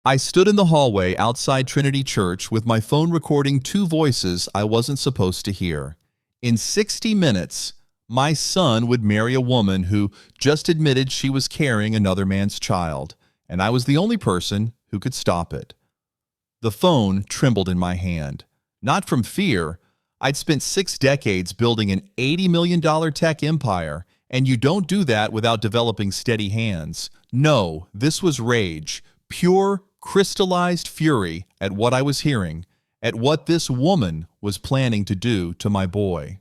I stood in the hallway outside Trinity Church with my phone recording two voices I wasn't supposed to hear. In 60 minutes, my son would marry a woman who just admitted she was carrying another man's child, and I was the only person who could stop it. The phone trembled in my hand. Not from fear. I'd spent 6 decades building an $80 million tech empire, and you don't do that without developing steady hands. No, this was rage, pure, crystallized fury at what I was hearing, at what this woman was planning to do to my boy.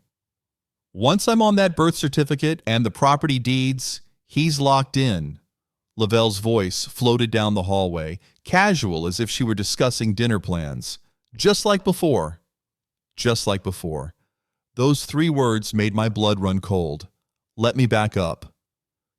Once I'm on that birth certificate and the property deeds, he's locked in. Lavelle's voice floated down the hallway, casual as if she were discussing dinner plans. Just like before. Just like before. Those 3 words made my blood run cold. Let me back up.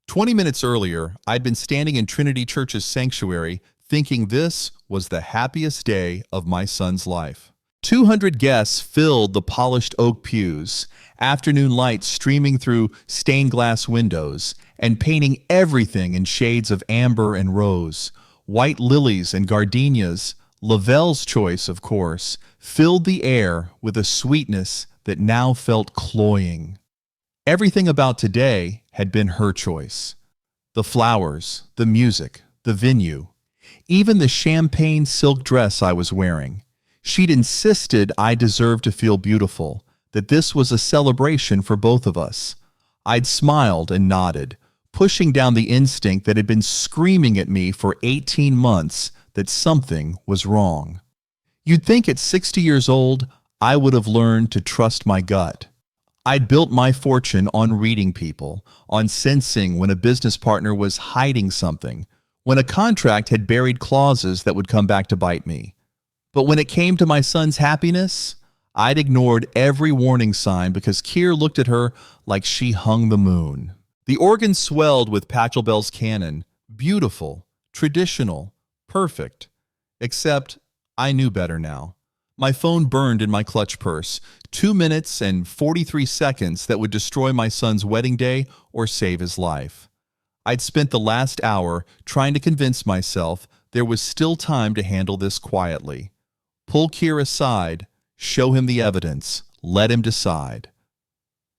20 minutes earlier, I'd been standing in Trinity Church's sanctuary, thinking this was the happiest day of my son's life. 200 guests filled the polished oak pews, afternoon light streaming through stained glass windows and painting everything in shades of amber and rose. White lilies and gardenias, Lavelle's choice, of course, filled the air with a sweetness that now felt cloying. Everything about today had been her choice. The flowers, the music, the venue, even the champagne silk dress I was wearing. She'd insisted I deserved to feel beautiful, that this was a celebration for both of us. I'd smiled and nodded, pushing down the instinct that had been screaming at me for 18 months that something was wrong. You'd think at 60 years old, I would have learned to trust my gut. I'd built my fortune on reading people, on sensing when a business partner was hiding something, when a contract had buried clauses that would come back to bite me. But when it came to my son's happiness, I'd ignored every warning sign because Keir looked at her like she hung the moon. The organ swelled with Pachelbel's canon, beautiful, traditional, perfect. Except I knew better now. My phone burned in my clutch purse, 2 minutes and 43 seconds that would destroy my son's wedding day or save his life. I'd spent the last hour trying to convince myself there was still time to handle this quietly. Pull Keir aside, show him the evidence, let him decide.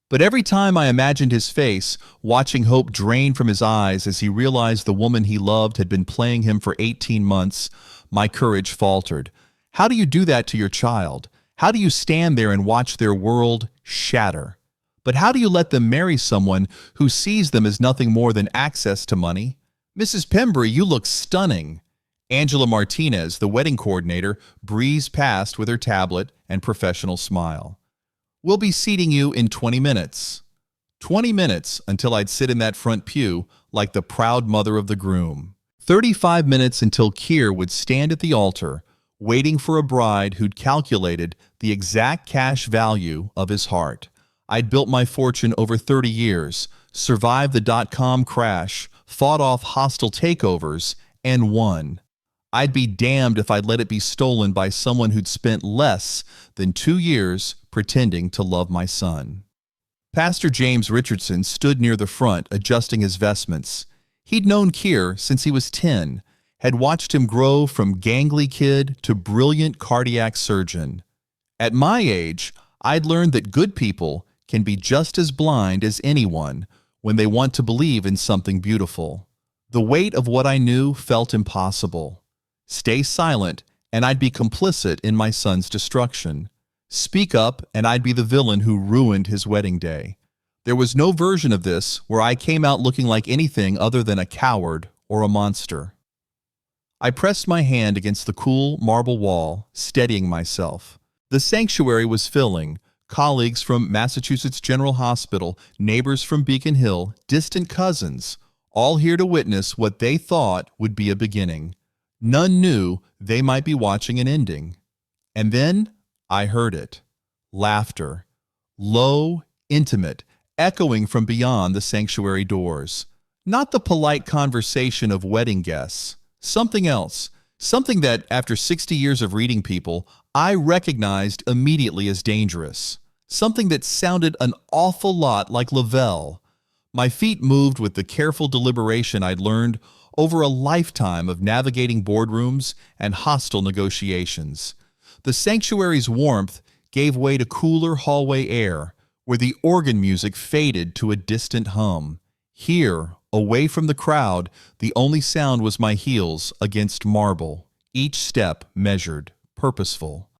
But every time I imagined his face, watching hope drain from his eyes as he realized the woman he loved had been playing him for 18 months, my courage faltered. How do you do that to your child? How do you stand there and watch their world shatter? But how do you let them marry someone who sees them as nothing more than access to money? Mrs. Pembry, you look stunning. Angela Martinez, the wedding coordinator, breezed past with her tablet and professional smile. We'll be seating you in 20 minutes. 20 minutes until I'd sit in that front pew like the proud mother of the groom. 35 minutes until Keir would stand at the altar, waiting for a bride who'd calculated the exact cash value of his heart. I'd built my fortune over 30 years, survived the dot-com crash, fought off hostile takeovers, and won. I'd be damned if I'd let it be stolen by someone who'd spent less than 2 years pretending to love my son. Pastor James Richardson stood near the front, adjusting his vestments. He'd known Keir since he was 10, had watched him grow from gangly kid to brilliant cardiac surgeon. At my age, I'd learned that good people can be just as blind as anyone when they want to believe in something beautiful. The weight of what I knew felt impossible. Stay silent, and I'd be complicit in my son's destruction. Speak up, and I'd be the villain who ruined his wedding day. There was no version of this where I came out looking like anything other than a coward or a monster. I pressed my hand against the cool marble wall, steadying myself. The sanctuary was filling. Colleagues from Massachusetts General Hospital, neighbors from Beacon Hill, distant cousins, all here to witness what they thought would be a beginning. None knew they might be watching an ending. And then I heard it. Laughter. Low, intimate, echoing from beyond the sanctuary doors. Not the polite conversation of wedding guests. Something else. Something that, after 60 years of reading people, I recognized immediately as dangerous. Something that sounded an awful lot like Lavelle. My feet moved with the careful deliberation I'd learned over a lifetime of navigating boardrooms and hostile negotiations. The sanctuary's warmth gave way to cooler hallway air, where the organ music faded to a distant hum. Here, away from the crowd, the only sound was my heels against marble, each step measured, purposeful.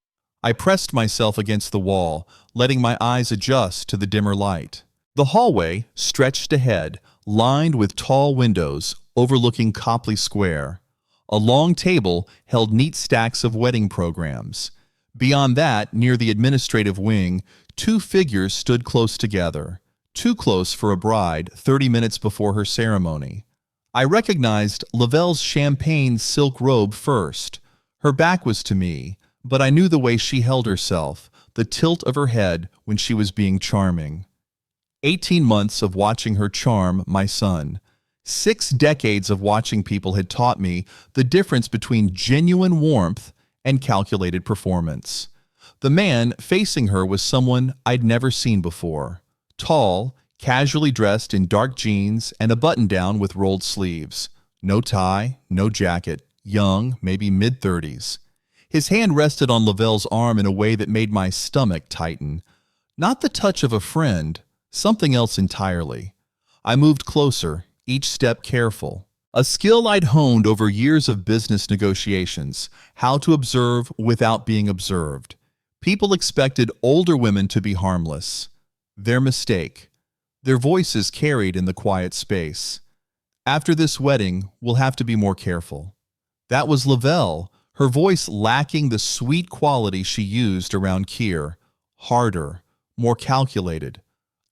I pressed myself against the wall, letting my eyes adjust to the dimmer light. The hallway stretched ahead, lined with tall windows overlooking Copley Square. A long table held neat stacks of wedding programs. Beyond that, near the administrative wing, two figures stood close together, too close for a bride 30 minutes before her ceremony. I recognized Lavelle's champagne silk robe first. Her back was to me, but I knew the way she held herself, the tilt of her head when she was being charming. 18 months of watching her charm my son. 6 decades of watching people had taught me the difference between genuine warmth and calculated performance. The man facing her was someone I'd never seen before. Tall, casually dressed in dark jeans and a button-down with rolled sleeves. No tie, no jacket, young, maybe mid-30s. His hand rested on Lavelle's arm in a way that made my stomach tighten. Not the touch of a friend, something else entirely. I moved closer, each step careful. A skill I'd honed over years of business negotiations, how to observe without being observed. People expected older women to be harmless. Their mistake. Their voices carried in the quiet space. After this wedding, we'll have to be more careful. That was Lavelle, her voice lacking the sweet quality she used around Keir. Harder, more calculated.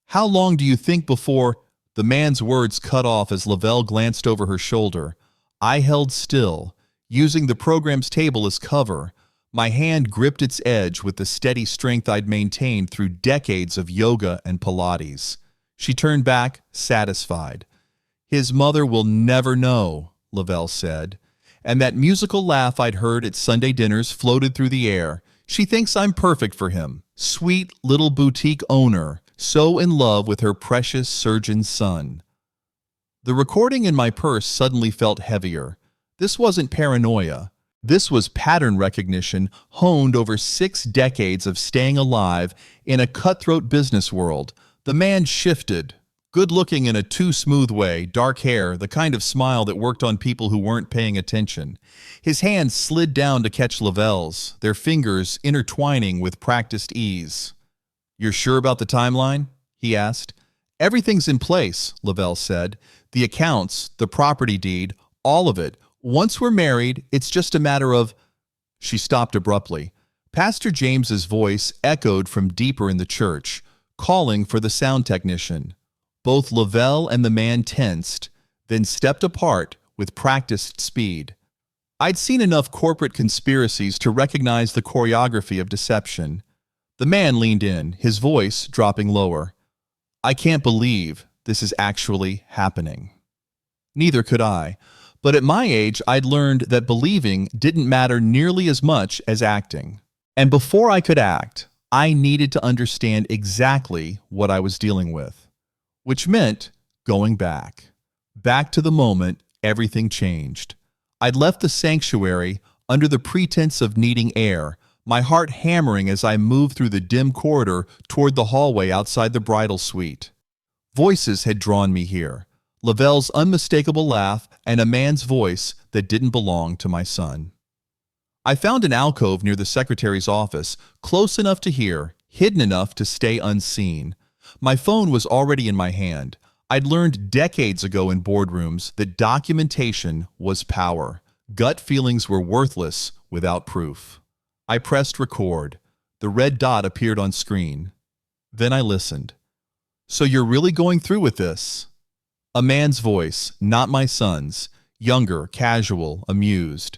How long do you think before... The man's words cut off as Lavelle glanced over her shoulder. I held still, using the program's table as cover. My hand gripped its edge with the steady strength I'd maintained through decades of yoga and Pilates. She turned back, satisfied. His mother will never know, Lavelle said. And that musical laugh I'd heard at Sunday dinners floated through the air. She thinks I'm perfect for him. Sweet little boutique owner, so in love with her precious surgeon's son. The recording in my purse suddenly felt heavier. This wasn't paranoia. This was pattern recognition honed over 6 decades of staying alive in a cutthroat business world. The man shifted, good-looking in a too-smooth way, dark hair, the kind of smile that worked on people who weren't paying attention. His hands slid down to catch Lavelle's, their fingers intertwining with practiced ease. "You're sure about the timeline?" he asked. "Everything's in place," Lavelle said. "The accounts, the property deed, all of it. Once we're married, it's just a matter of..." She stopped abruptly. Pastor James's voice echoed from deeper in the church, calling for the sound technician. Both Lavelle and the man tensed, then stepped apart with practiced speed. I'd seen enough corporate conspiracies to recognize the choreography of deception. The man leaned in, his voice dropping lower. "I can't believe this is actually happening." Neither could I, but at my age I'd learned that believing didn't matter nearly as much as acting. And before I could act, I needed to understand exactly what I was dealing with. Which meant going back. Back to the moment everything changed. I'd left the sanctuary under the pretense of needing air, my heart hammering as I moved through the dim corridor toward the hallway outside the bridal suite. Voices had drawn me here. Lavelle's unmistakable laugh and a man's voice that didn't belong to my son. I found an alcove near the secretary's office, close enough to hear, hidden enough to stay unseen. My phone was already in my hand. I'd learned decades ago in boardrooms that documentation was power. Gut feelings were worthless without proof. I pressed record. The red dot appeared on screen. Then I listened. "So you're really going through with this?" A man's voice, not my son's, younger, casual, amused.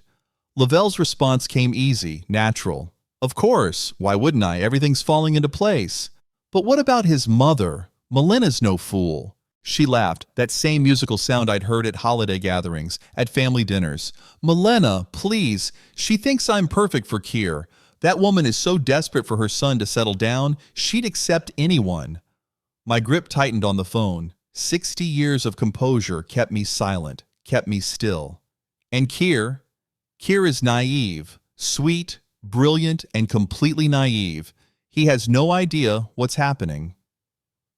Lavelle's response came easy, natural. "Of course, why wouldn't I? Everything's falling into place." "But what about his mother? Melena's no fool." She laughed, that same musical sound I'd heard at holiday gatherings, at family dinners. "Melena, please, she thinks I'm perfect for Keir. That woman is so desperate for her son to settle down, she'd accept anyone." My grip tightened on the phone. 60 years of composure kept me silent, kept me still. And Keir is naive, sweet, brilliant, and completely naive. He has no idea what's happening.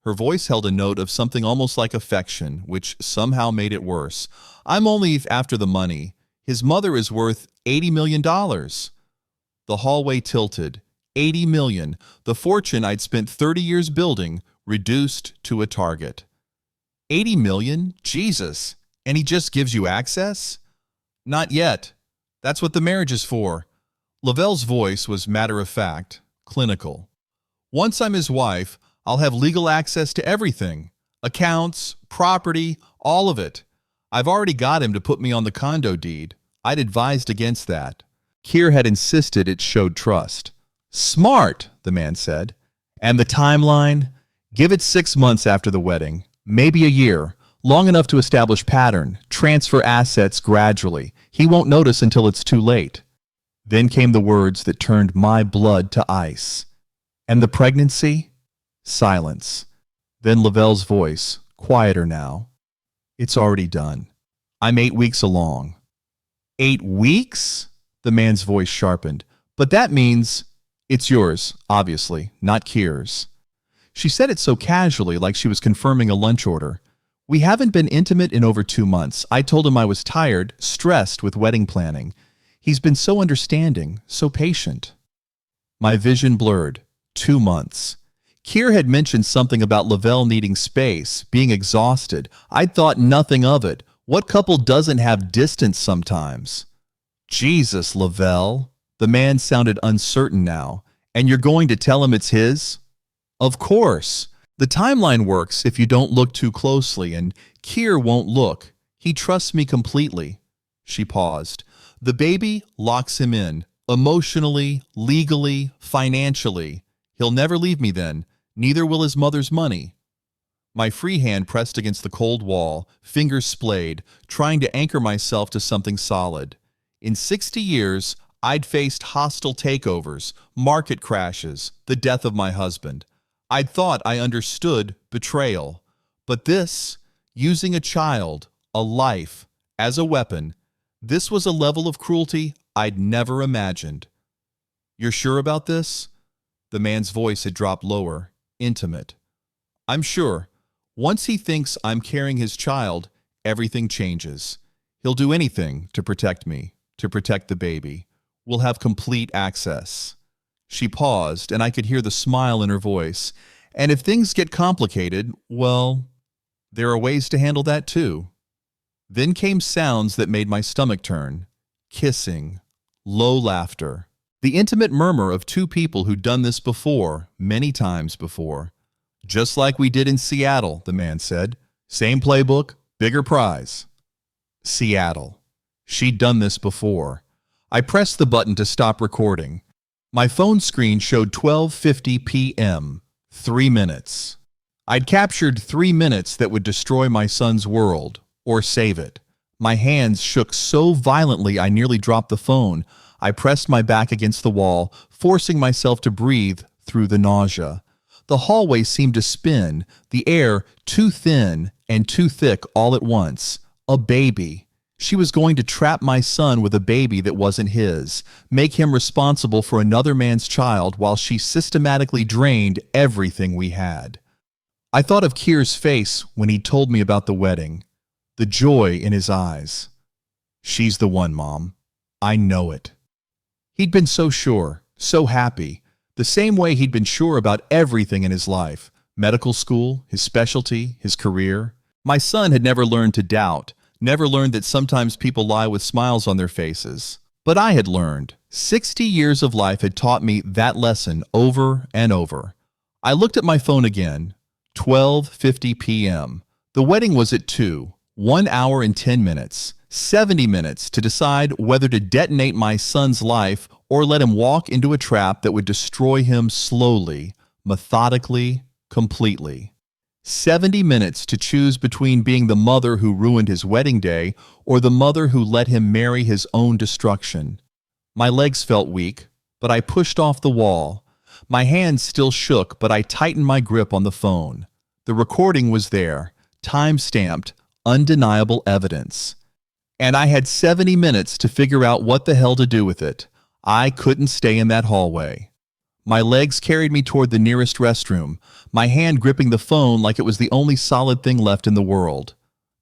Her voice held a note of something almost like affection, which somehow made it worse. I'm only after the money. His mother is worth $80 million. The hallway tilted. 80 million, the fortune I'd spent 30 years building, reduced to a target. 80 million? Jesus. And he just gives you access? Not yet. That's what the marriage is for. Lavelle's voice was matter-of-fact, clinical. Once I'm his wife, I'll have legal access to everything. Accounts, property, all of it. I've already got him to put me on the condo deed. I'd advised against that. Keir had insisted it showed trust. Smart, the man said. And the timeline? Give it 6 months after the wedding, maybe a year, long enough to establish pattern, transfer assets gradually. He won't notice until it's too late. Then came the words that turned my blood to ice. And the pregnancy? Silence. Then Lavelle's voice, quieter now. It's already done. I'm 8 weeks along. 8 weeks? The man's voice sharpened. But that means it's yours, obviously, not Keir's. She said it so casually, like she was confirming a lunch order. We haven't been intimate in over 2 months. I told him I was tired, stressed with wedding planning. He's been so understanding, so patient. My vision blurred. 2 months. Keir had mentioned something about Lavelle needing space, being exhausted. I'd thought nothing of it. What couple doesn't have distance sometimes? Jesus, Lavelle. The man sounded uncertain now. And you're going to tell him it's his? Of course. The timeline works if you don't look too closely, and Keir won't look. He trusts me completely. She paused. The baby locks him in, emotionally, legally, financially. He'll never leave me then. Neither will his mother's money. My free hand pressed against the cold wall, fingers splayed, trying to anchor myself to something solid. In 60 years, I'd faced hostile takeovers, market crashes, the death of my husband. I'd thought I understood betrayal. But this, using a child, a life, as a weapon, this was a level of cruelty I'd never imagined. You're sure about this? The man's voice had dropped lower, intimate. I'm sure. Once he thinks I'm carrying his child, everything changes. He'll do anything to protect me, to protect the baby. We'll have complete access. She paused, and I could hear the smile in her voice. And if things get complicated, well, there are ways to handle that too. Then came sounds that made my stomach turn. Kissing, low laughter. The intimate murmur of two people who'd done this before, many times before. Just like we did in Seattle, the man said. Same playbook, bigger prize. Seattle. She'd done this before. I pressed the button to stop recording. My phone screen showed 12:50 p.m. 3 minutes. I'd captured 3 minutes that would destroy my son's world, or save it. My hands shook so violently I nearly dropped the phone. I pressed my back against the wall, forcing myself to breathe through the nausea. The hallway seemed to spin, the air too thin and too thick all at once. A baby. She was going to trap my son with a baby that wasn't his, make him responsible for another man's child while she systematically drained everything we had. I thought of Keir's face when he told me about the wedding, the joy in his eyes. She's the one, Mom. I know it. He'd been so sure, so happy, the same way he'd been sure about everything in his life, medical school, his specialty, his career. My son had never learned to doubt, never learned that sometimes people lie with smiles on their faces. But I had learned. 60 years of life had taught me that lesson over and over. I looked at my phone again. 12:50 p.m. The wedding was at 2, 1 hour and 10 minutes, 70 minutes to decide whether to detonate my son's life or let him walk into a trap that would destroy him slowly, methodically, completely. 70 minutes to choose between being the mother who ruined his wedding day or the mother who let him marry his own destruction. My legs felt weak, but I pushed off the wall. My hands still shook, but I tightened my grip on the phone. The recording was there, time-stamped, undeniable evidence. And I had 70 minutes to figure out what the hell to do with it. I couldn't stay in that hallway. My legs carried me toward the nearest restroom, my hand gripping the phone like it was the only solid thing left in the world.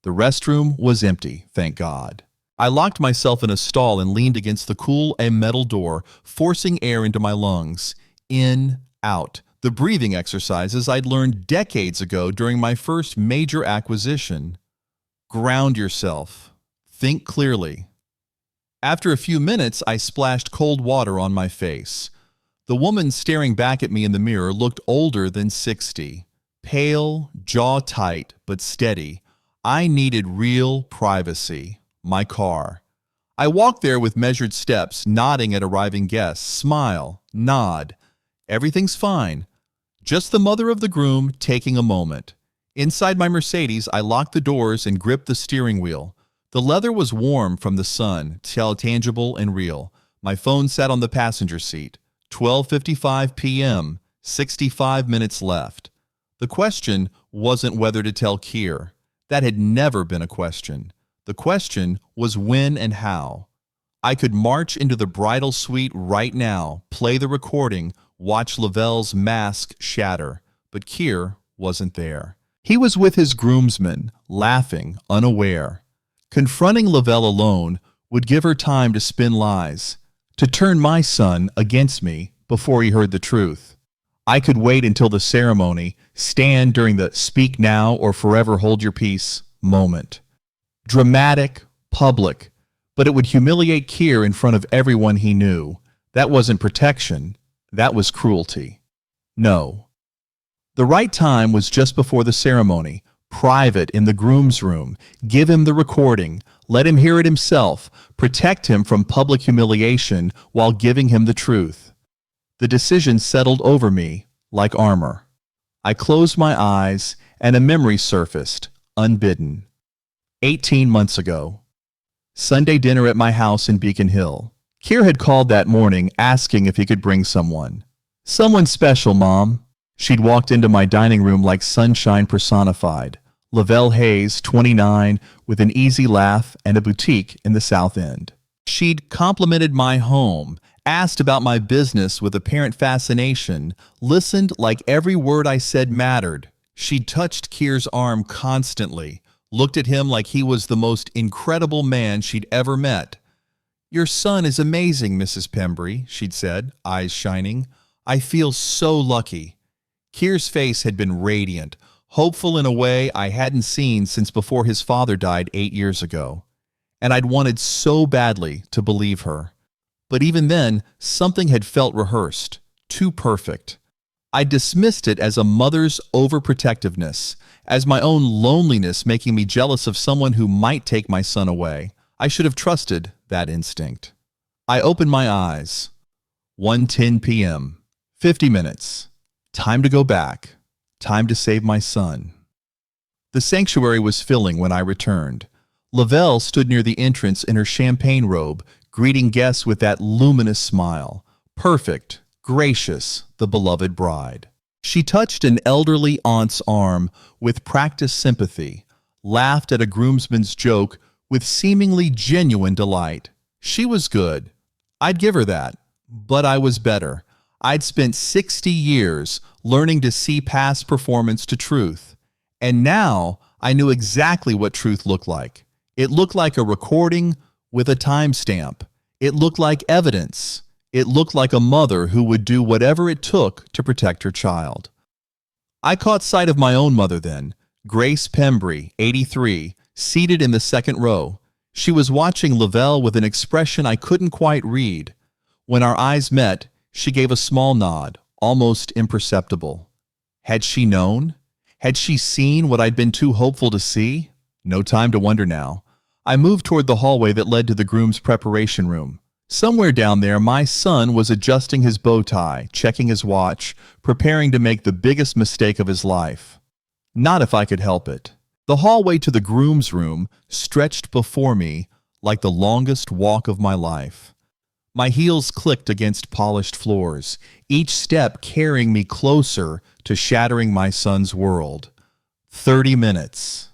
The restroom was empty, thank God. I locked myself in a stall and leaned against the cool metal door, forcing air into my lungs. In, out. The breathing exercises I'd learned decades ago during my first major acquisition. Ground yourself. Think clearly. After a few minutes, I splashed cold water on my face. The woman staring back at me in the mirror looked older than 60. Pale, jaw tight, but steady. I needed real privacy. My car. I walked there with measured steps, nodding at arriving guests. Smile. Nod. Everything's fine. Just the mother of the groom taking a moment. Inside my Mercedes, I locked the doors and gripped the steering wheel. The leather was warm from the sun, tangible and real. My phone sat on the passenger seat. 12:55 p.m., 65 minutes left. The question wasn't whether to tell Keir. That had never been a question. The question was when and how. I could march into the bridal suite right now, play the recording, watch Lavelle's mask shatter. But Keir wasn't there. He was with his groomsmen, laughing, unaware. Confronting Lavelle alone would give her time to spin lies, to turn my son against me before he heard the truth. I could wait until the ceremony, stand during the speak now or forever hold your peace moment. Dramatic, public, but it would humiliate Keir in front of everyone he knew. That wasn't protection, that was cruelty. No. The right time was just before the ceremony, private in the groom's room. Give him the recording, let him hear it himself, protect him from public humiliation while giving him the truth. The decision settled over me like armor. I closed my eyes and a memory surfaced, unbidden. 18 months ago. Sunday dinner at my house in Beacon Hill. Keir had called that morning asking if he could bring someone. Someone special, Mom. She'd walked into my dining room like sunshine personified. Lavelle Hayes, 29, with an easy laugh and a boutique in the South End. She'd complimented my home, asked about my business with apparent fascination, listened like every word I said mattered. She'd touched Keir's arm constantly, looked at him like he was the most incredible man she'd ever met. "Your son is amazing, Mrs. Pembry," she'd said, eyes shining. "I feel so lucky." Keir's face had been radiant, hopeful in a way I hadn't seen since before his father died 8 years ago. And I'd wanted so badly to believe her. But even then, something had felt rehearsed, too perfect. I dismissed it as a mother's overprotectiveness, as my own loneliness making me jealous of someone who might take my son away. I should have trusted that instinct. I opened my eyes. 1:10 p.m. 50 minutes. Time to go back. Time to save my son. The sanctuary was filling when I returned. Lavelle stood near the entrance in her champagne robe, greeting guests with that luminous smile. Perfect, gracious, the beloved bride. She touched an elderly aunt's arm with practiced sympathy, laughed at a groomsman's joke with seemingly genuine delight. She was good. I'd give her that. But I was better. I'd spent 60 years learning to see past performance to truth. And now I knew exactly what truth looked like. It looked like a recording with a timestamp. It looked like evidence. It looked like a mother who would do whatever it took to protect her child. I caught sight of my own mother then, Grace Pembry, 83, seated in the second row. She was watching Lavelle with an expression I couldn't quite read. When our eyes met, she gave a small nod, almost imperceptible. Had she known? Had she seen what I'd been too hopeful to see? No time to wonder now. I moved toward the hallway that led to the groom's preparation room. Somewhere down there, my son was adjusting his bow tie, checking his watch, preparing to make the biggest mistake of his life. Not if I could help it. The hallway to the groom's room stretched before me like the longest walk of my life. My heels clicked against polished floors, each step carrying me closer to shattering my son's world. 30 minutes.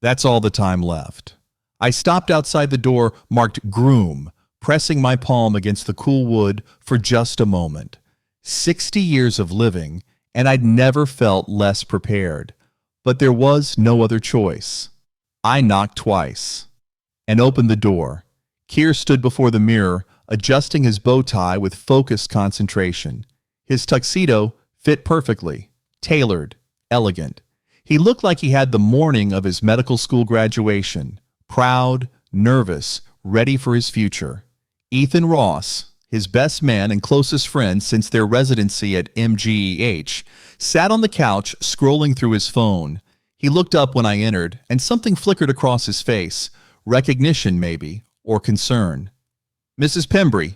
That's all the time left. I stopped outside the door marked Groom, pressing my palm against the cool wood for just a moment. 60 years of living, and I'd never felt less prepared. But there was no other choice. I knocked twice and opened the door. Keir stood before the mirror, adjusting his bow tie with focused concentration. His tuxedo fit perfectly, tailored, elegant. He looked like he had the morning of his medical school graduation, proud, nervous, ready for his future. Ethan Ross, his best man and closest friend since their residency at MGEH, sat on the couch scrolling through his phone. He looked up when I entered, and something flickered across his face. Recognition, maybe, or concern. "Mrs. Pembry."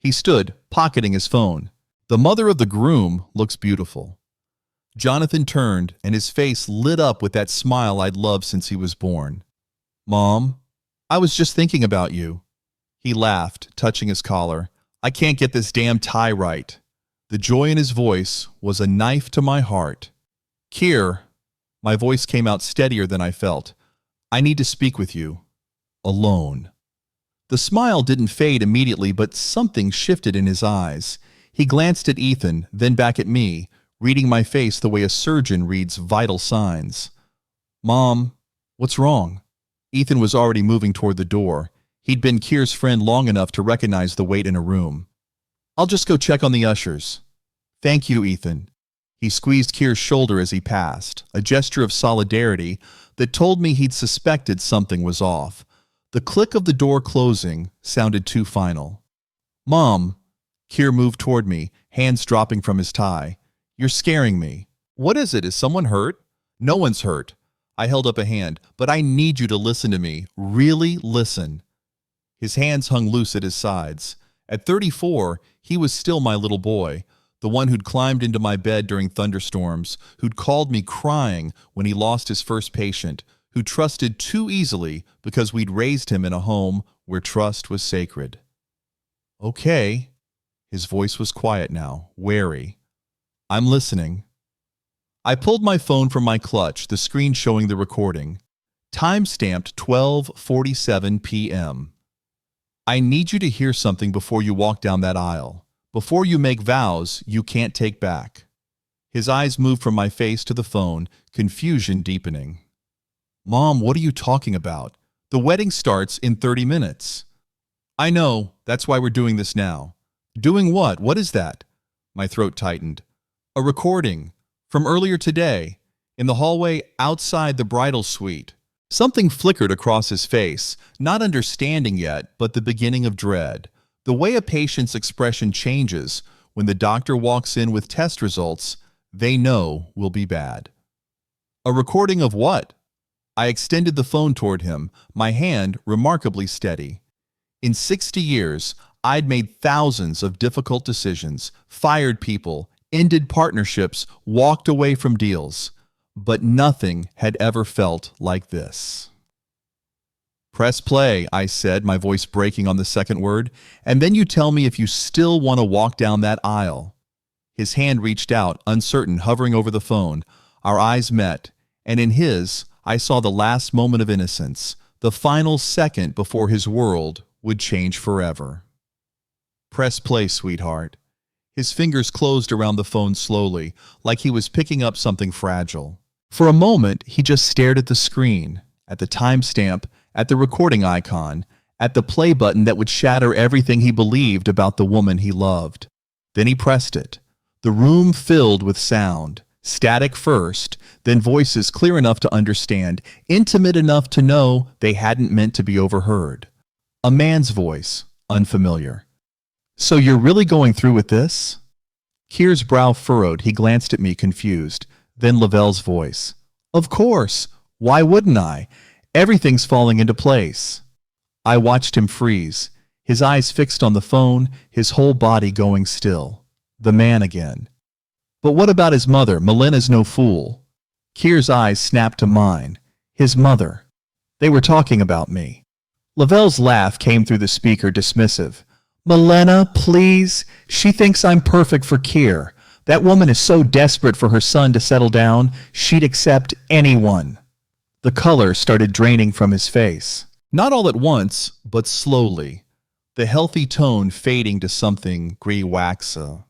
He stood, pocketing his phone. "The mother of the groom looks beautiful." Jonathan turned, and his face lit up with that smile I'd loved since he was born. "Mom, I was just thinking about you." He laughed, touching his collar. "I can't get this damn tie right." The joy in his voice was a knife to my heart. "Keir," my voice came out steadier than I felt. "I need to speak with you. Alone." The smile didn't fade immediately, but something shifted in his eyes. He glanced at Ethan, then back at me, reading my face the way a surgeon reads vital signs. "Mom, what's wrong?" Ethan was already moving toward the door. He'd been Keir's friend long enough to recognize the weight in a room. "I'll just go check on the ushers." "Thank you, Ethan." He squeezed Keir's shoulder as he passed, a gesture of solidarity that told me he'd suspected something was off. The click of the door closing sounded too final. "Mom," Keir moved toward me, hands dropping from his tie. "You're scaring me." "What is it? Is someone hurt?" "No one's hurt." I held up a hand. "But I need you to listen to me. Really listen." His hands hung loose at his sides. At 34, he was still my little boy, the one who'd climbed into my bed during thunderstorms, who'd called me crying when he lost his first patient, who trusted too easily because we'd raised him in a home where trust was sacred. "Okay." His voice was quiet now, wary. "I'm listening." I pulled my phone from my clutch, the screen showing the recording. Time-stamped 12:47 p.m. "I need you to hear something before you walk down that aisle. Before you make vows you can't take back." His eyes moved from my face to the phone, confusion deepening. "Mom, what are you talking about? The wedding starts in 30 minutes. "I know, that's why we're doing this now." "Doing what? What is that?" My throat tightened. "A recording. From earlier today. In the hallway outside the bridal suite." Something flickered across his face, not understanding yet, but the beginning of dread. The way a patient's expression changes when the doctor walks in with test results they know will be bad. "A recording of what?" I extended the phone toward him, my hand remarkably steady. In 60 years, I'd made thousands of difficult decisions, fired people, ended partnerships, walked away from deals. But nothing had ever felt like this. "Press play," I said, my voice breaking on the second word, "and then you tell me if you still want to walk down that aisle." His hand reached out, uncertain, hovering over the phone. Our eyes met, and in his, I saw the last moment of innocence, the final second before his world would change forever. "Press play, sweetheart." His fingers closed around the phone slowly, like he was picking up something fragile. For a moment, he just stared at the screen, at the timestamp, at the recording icon, at the play button that would shatter everything he believed about the woman he loved. Then he pressed it. The room filled with sound, static first, then voices clear enough to understand, intimate enough to know they hadn't meant to be overheard. A man's voice, unfamiliar. "So you're really going through with this?" Keir's brow furrowed. He glanced at me, confused. Then Lavelle's voice. "Of course. Why wouldn't I? Everything's falling into place." I watched him freeze, his eyes fixed on the phone, his whole body going still. The man again. "But what about his mother? Melena's no fool." Keir's eyes snapped to mine. His mother. They were talking about me. Lavelle's laugh came through the speaker, dismissive. "Melena, please. She thinks I'm perfect for Keir. That woman is so desperate for her son to settle down, she'd accept anyone. The color started draining from his face. Not all at once, but slowly, the healthy tone fading to something gray-waxa.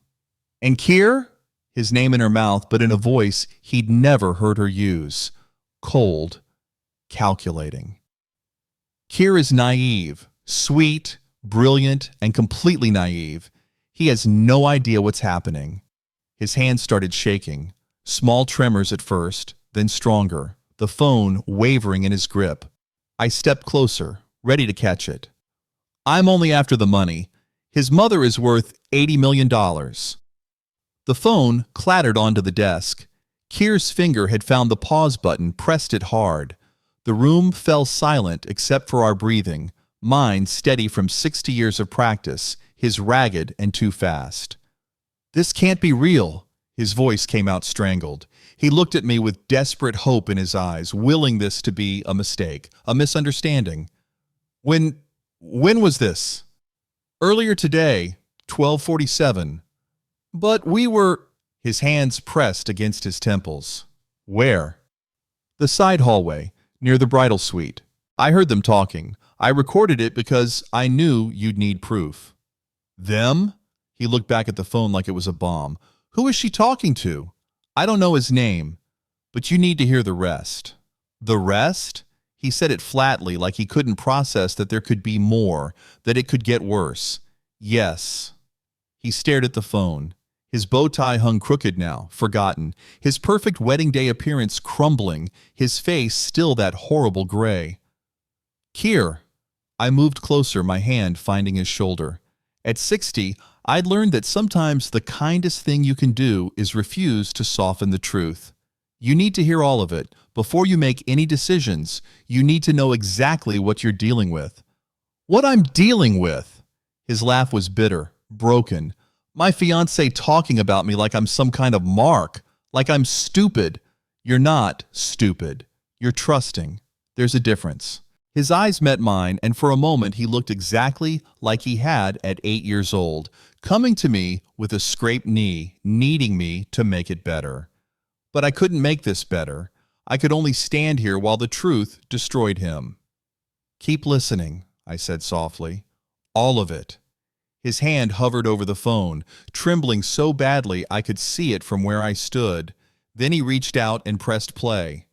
And Kier? His name in her mouth, but in a voice he'd never heard her use. Cold, calculating. Kier is naive, sweet, brilliant, and completely naive. He has no idea what's happening. His hands started shaking, small tremors at first, then stronger, the phone wavering in his grip. I stepped closer, ready to catch it. I'm only after the money. His mother is worth $80 million. The phone clattered onto the desk. Kier's finger had found the pause button, pressed it hard. The room fell silent except for our breathing, mine steady from 60 years of practice, his ragged and too fast. This can't be real. His voice came out strangled. He looked at me with desperate hope in his eyes, willing this to be a mistake, a misunderstanding. When was this? Earlier today, 12:47. But we were... His hands pressed against his temples. Where? The side hallway, near the bridal suite. I heard them talking. I recorded it because I knew you'd need proof. Them? He looked back at the phone like it was a bomb. Who is she talking to? I don't know his name, but you need to hear the rest. The rest? He said it flatly, like he couldn't process that there could be more, that it could get worse. Yes. He stared at the phone. His bow tie hung crooked now, forgotten, his perfect wedding day appearance crumbling, his face still that horrible gray. Kier. I moved closer, my hand finding his shoulder. At 60, I'd learned that sometimes the kindest thing you can do is refuse to soften the truth. You need to hear all of it. Before you make any decisions, you need to know exactly what you're dealing with. What I'm dealing with? His laugh was bitter, broken. My fiancé talking about me like I'm some kind of mark, like I'm stupid. You're not stupid. You're trusting. There's a difference. His eyes met mine, and for a moment he looked exactly like he had at 8 years old, coming to me with a scraped knee, needing me to make it better. But I couldn't make this better. I could only stand here while the truth destroyed him. Keep listening, I said softly. All of it. His hand hovered over the phone, trembling so badly I could see it from where I stood. Then he reached out and pressed play.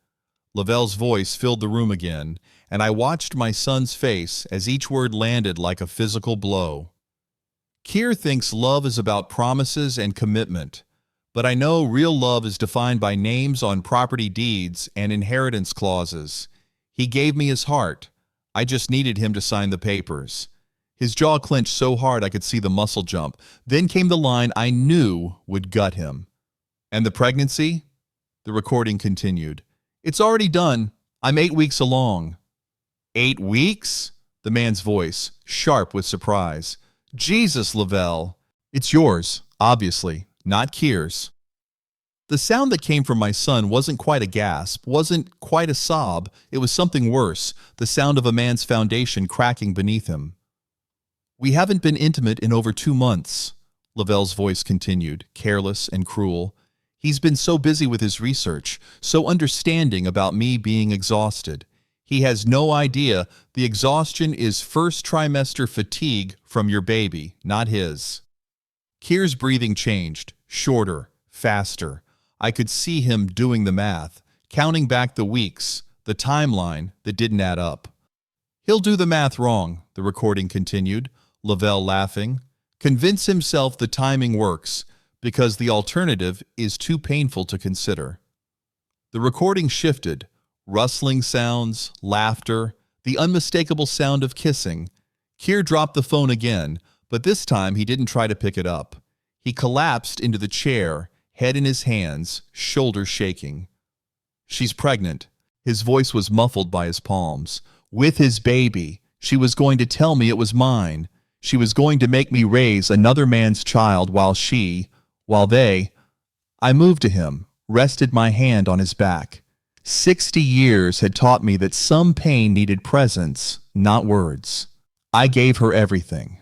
Lavelle's voice filled the room again, and I watched my son's face as each word landed like a physical blow. Kier thinks love is about promises and commitment, but I know real love is defined by names on property deeds and inheritance clauses. He gave me his heart. I just needed him to sign the papers. His jaw clenched so hard I could see the muscle jump. Then came the line I knew would gut him. And the pregnancy? The recording continued. It's already done. I'm 8 weeks along. 8 weeks? The man's voice, sharp with surprise. Jesus, Lavelle. It's yours, obviously, not Kier's. The sound that came from my son wasn't quite a gasp, wasn't quite a sob. It was something worse, the sound of a man's foundation cracking beneath him. We haven't been intimate in over 2 months, Lavelle's voice continued, careless and cruel. He's been so busy with his research, so understanding about me being exhausted. He has no idea the exhaustion is first trimester fatigue from your baby, not his. Kier's breathing changed, shorter, faster. I could see him doing the math, counting back the weeks, the timeline that didn't add up. He'll do the math wrong, the recording continued, Lavelle laughing. Convince himself the timing works, because the alternative is too painful to consider. The recording shifted, rustling sounds, laughter, the unmistakable sound of kissing. Kier dropped the phone again, but this time he didn't try to pick it up. He collapsed into the chair, head in his hands, shoulders shaking. She's pregnant. His voice was muffled by his palms. With his baby. She was going to tell me it was mine. She was going to make me raise another man's child while they... I moved to him, rested my hand on his back. 60 years had taught me that some pain needed presence, not words. I gave her everything.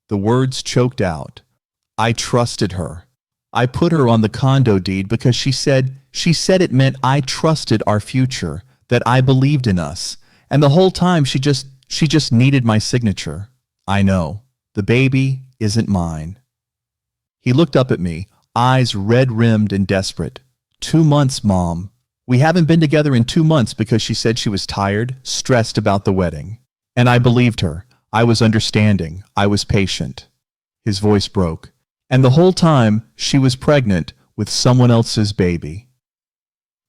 The words choked out. I trusted her. I put her on the condo deed because she said it meant I trusted our future, that I believed in us. And the whole time she just needed my signature. I know. The baby isn't mine. He looked up at me, eyes red-rimmed and desperate. 2 months, Mom. We haven't been together in 2 months because she said she was tired, stressed about the wedding. And I believed her. I was understanding. I was patient. His voice broke. And the whole time, she was pregnant with someone else's baby.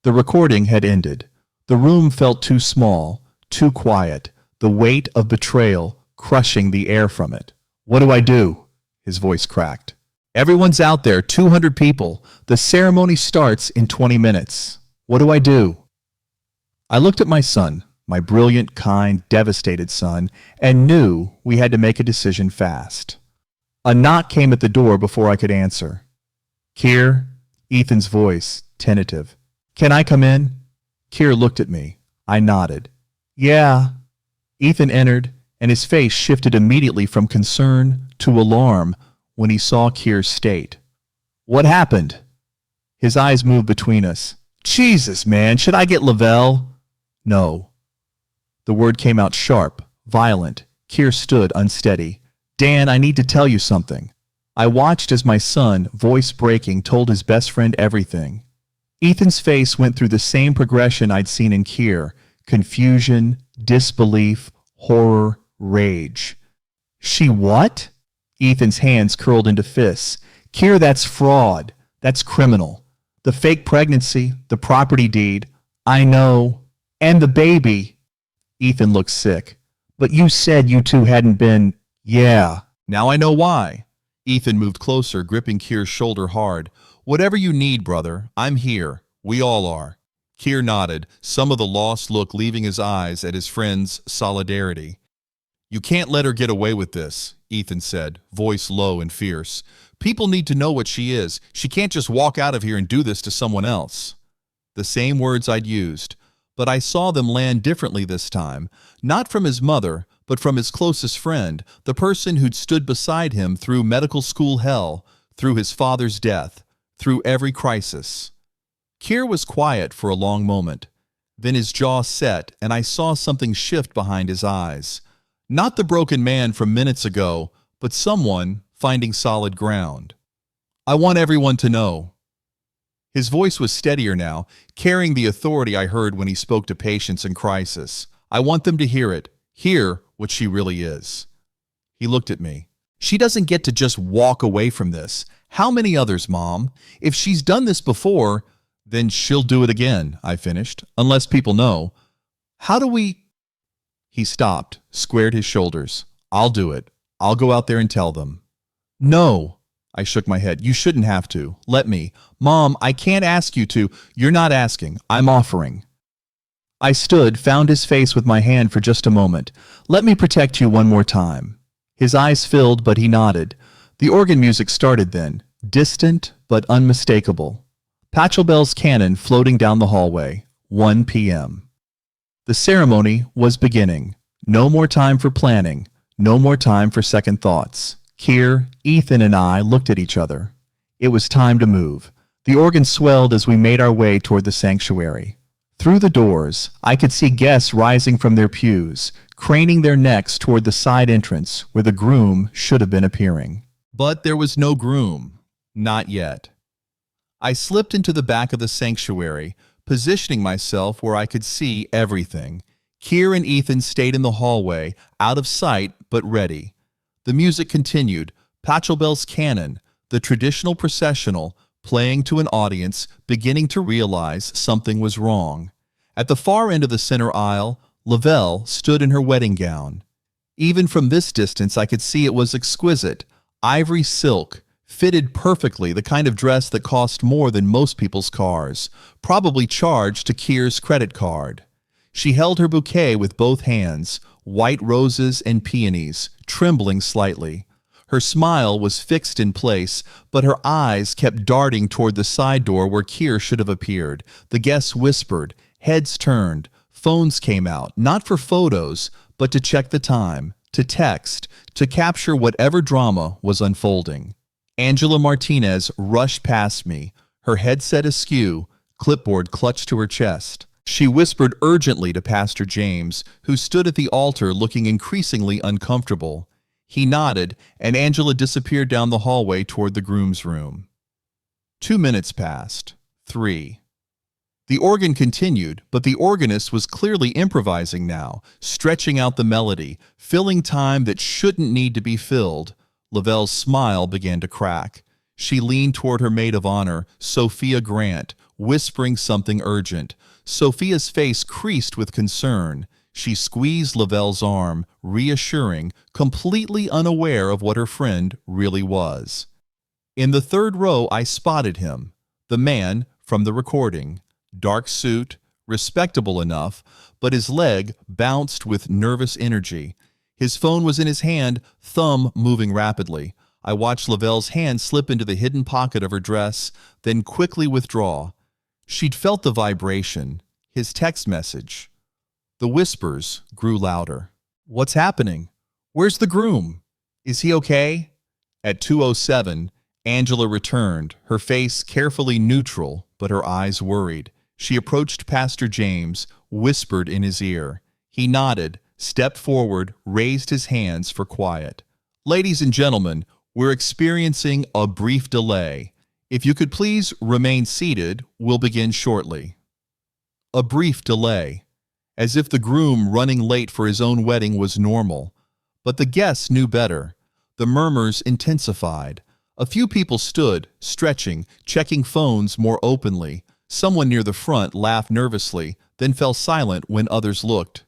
The recording had ended. The room felt too small, too quiet, the weight of betrayal crushing the air from it. What do I do? His voice cracked. Everyone's out there, 200 people. The ceremony starts in 20 minutes. What do I do? I looked at my son, my brilliant, kind, devastated son, and knew we had to make a decision fast. A knock came at the door before I could answer. Keir, Ethan's voice, tentative. Can I come in? Keir looked at me. I nodded. Yeah. Ethan entered, and his face shifted immediately from concern to alarm when he saw Keir's state. What happened? His eyes moved between us. Jesus, man, should I get Lavelle? No. The word came out sharp, violent. Keir stood unsteady. Dan, I need to tell you something. I watched as my son, voice breaking, told his best friend everything. Ethan's face went through the same progression I'd seen in Keir. Confusion, disbelief, horror, rage. She what? Ethan's hands curled into fists. Keir, that's fraud. That's criminal. The fake pregnancy, the property deed. I know. And the baby. Ethan looked sick. But you said you two hadn't been... Yeah. Now I know why. Ethan moved closer, gripping Keir's shoulder hard. Whatever you need, brother, I'm here. We all are. Keir nodded, some of the lost look leaving his eyes at his friend's solidarity. You can't let her get away with this, Ethan said, voice low and fierce. People need to know what she is. She can't just walk out of here and do this to someone else. The same words I'd used, but I saw them land differently this time, not from his mother, but from his closest friend, the person who'd stood beside him through medical school hell, through his father's death, through every crisis. Keir was quiet for a long moment. Then his jaw set, and I saw something shift behind his eyes. Not the broken man from minutes ago, but someone finding solid ground. I want everyone to know. His voice was steadier now, carrying the authority I heard when he spoke to patients in crisis. I want them to hear it, hear what she really is. He looked at me. She doesn't get to just walk away from this. How many others, Mom? If she's done this before, then she'll do it again, I finished, unless people know. How do we... He stopped, squared his shoulders. I'll do it. I'll go out there and tell them. No, I shook my head. You shouldn't have to. Let me. Mom, I can't ask you to. You're not asking. I'm offering. I stood, found his face with my hand for just a moment. Let me protect you one more time. His eyes filled, but he nodded. The organ music started then, distant but unmistakable. Pachelbel's cannon floating down the hallway, 1 p.m. The ceremony was beginning. No more time for planning. No more time for second thoughts. Keir, Ethan, and I looked at each other. It was time to move. The organ swelled as we made our way toward the sanctuary. Through the doors, I could see guests rising from their pews, craning their necks toward the side entrance where the groom should have been appearing. But there was no groom. Not yet. I slipped into the back of the sanctuary, positioning myself where I could see everything. Keir and Ethan stayed in the hallway, out of sight but ready. The music continued, Pachelbel's cannon, the traditional processional, playing to an audience beginning to realize something was wrong. At the far end of the center aisle, Lavelle stood in her wedding gown. Even from this distance I could see it was exquisite, ivory silk, fitted perfectly, the kind of dress that cost more than most people's cars, probably charged to Keir's credit card. She held her bouquet with both hands, white roses and peonies, trembling slightly. Her smile was fixed in place, but her eyes kept darting toward the side door where Keir should have appeared. The guests whispered, heads turned, phones came out, not for photos, but to check the time, to text, to capture whatever drama was unfolding. Angela Martinez rushed past me, her headset askew, clipboard clutched to her chest. She whispered urgently to Pastor James, who stood at the altar looking increasingly uncomfortable. He nodded, and Angela disappeared down the hallway toward the groom's room. 2 minutes passed. 3. The organ continued, but the organist was clearly improvising now, stretching out the melody, filling time that shouldn't need to be filled. Lavelle's smile began to crack. She leaned toward her maid of honor, Sophia Grant, whispering something urgent. Sophia's face creased with concern. She squeezed Lavelle's arm, reassuring, completely unaware of what her friend really was. In the third row I spotted him, the man from the recording. Dark suit, respectable enough, but his leg bounced with nervous energy. His phone was in his hand, thumb moving rapidly. I watched Lavelle's hand slip into the hidden pocket of her dress, then quickly withdraw. She'd felt the vibration, his text message. The whispers grew louder. "What's happening? Where's the groom? Is he okay?" At 2:07, Angela returned, her face carefully neutral, but her eyes worried. She approached Pastor James, whispered in his ear. He nodded, stepped forward, raised his hands for quiet. "Ladies and gentlemen, we're experiencing a brief delay. If you could please remain seated, we'll begin shortly." A brief delay, as if the groom running late for his own wedding was normal. But the guests knew better. The murmurs intensified. A few people stood, stretching, checking phones more openly. Someone near the front laughed nervously, then fell silent when others looked.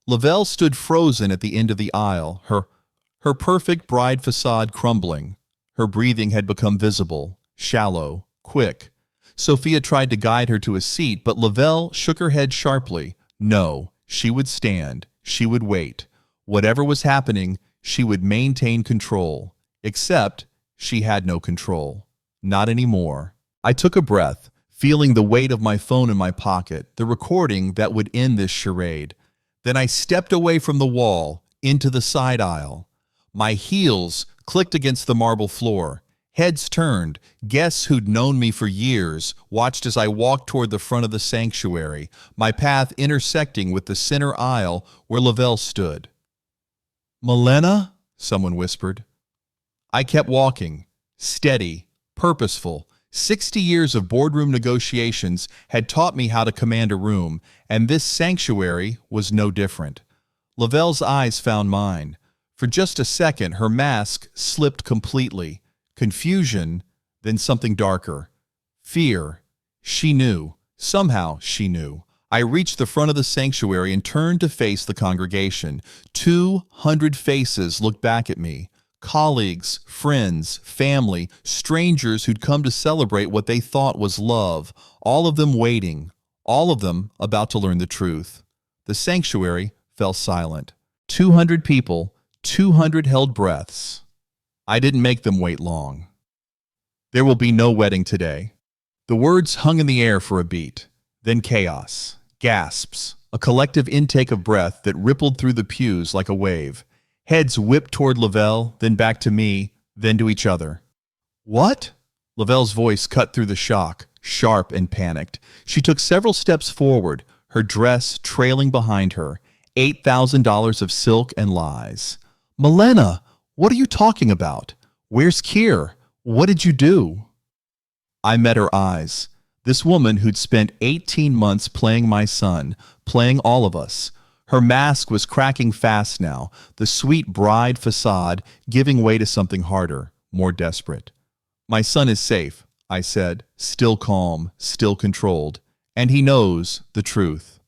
Lavelle stood frozen at the end of the aisle, her perfect bride facade crumbling. Her breathing had become visible, shallow, quick. Sophia tried to guide her to a seat, but Lavelle shook her head sharply. No, she would stand. She would wait. Whatever was happening, she would maintain control. Except she had no control. Not anymore. I took a breath, feeling the weight of my phone in my pocket, the recording that would end this charade. Then I stepped away from the wall, into the side aisle. My heels clicked against the marble floor. Heads turned. Guests who'd known me for years watched as I walked toward the front of the sanctuary, my path intersecting with the center aisle where Lavelle stood. "Milena?" someone whispered. I kept walking, steady, purposeful. 60 years of boardroom negotiations had taught me how to command a room, and this sanctuary was no different. Lavelle's eyes found mine. For just a second, her mask slipped completely. Confusion, then something darker. Fear. She knew. Somehow she knew. I reached the front of the sanctuary and turned to face the congregation. 200 faces looked back at me. Colleagues, friends, family, strangers who'd come to celebrate what they thought was love, all of them waiting, all of them about to learn the truth. The sanctuary fell silent. 200 people, 200 held breaths. I didn't make them wait long. "There will be no wedding today." The words hung in the air for a beat. Then chaos, gasps, a collective intake of breath that rippled through the pews like a wave. Heads whipped toward Lavelle, then back to me, then to each other. "What?" Lavelle's voice cut through the shock, sharp and panicked. She took several steps forward, her dress trailing behind her. $8,000 of silk and lies. "Milena, what are you talking about? Where's Kier? What did you do?" I met her eyes. This woman who'd spent 18 months playing my son, playing all of us. Her mask was cracking fast now, the sweet bride facade giving way to something harder, more desperate. "My son is safe," I said, still calm, still controlled. "And he knows the truth."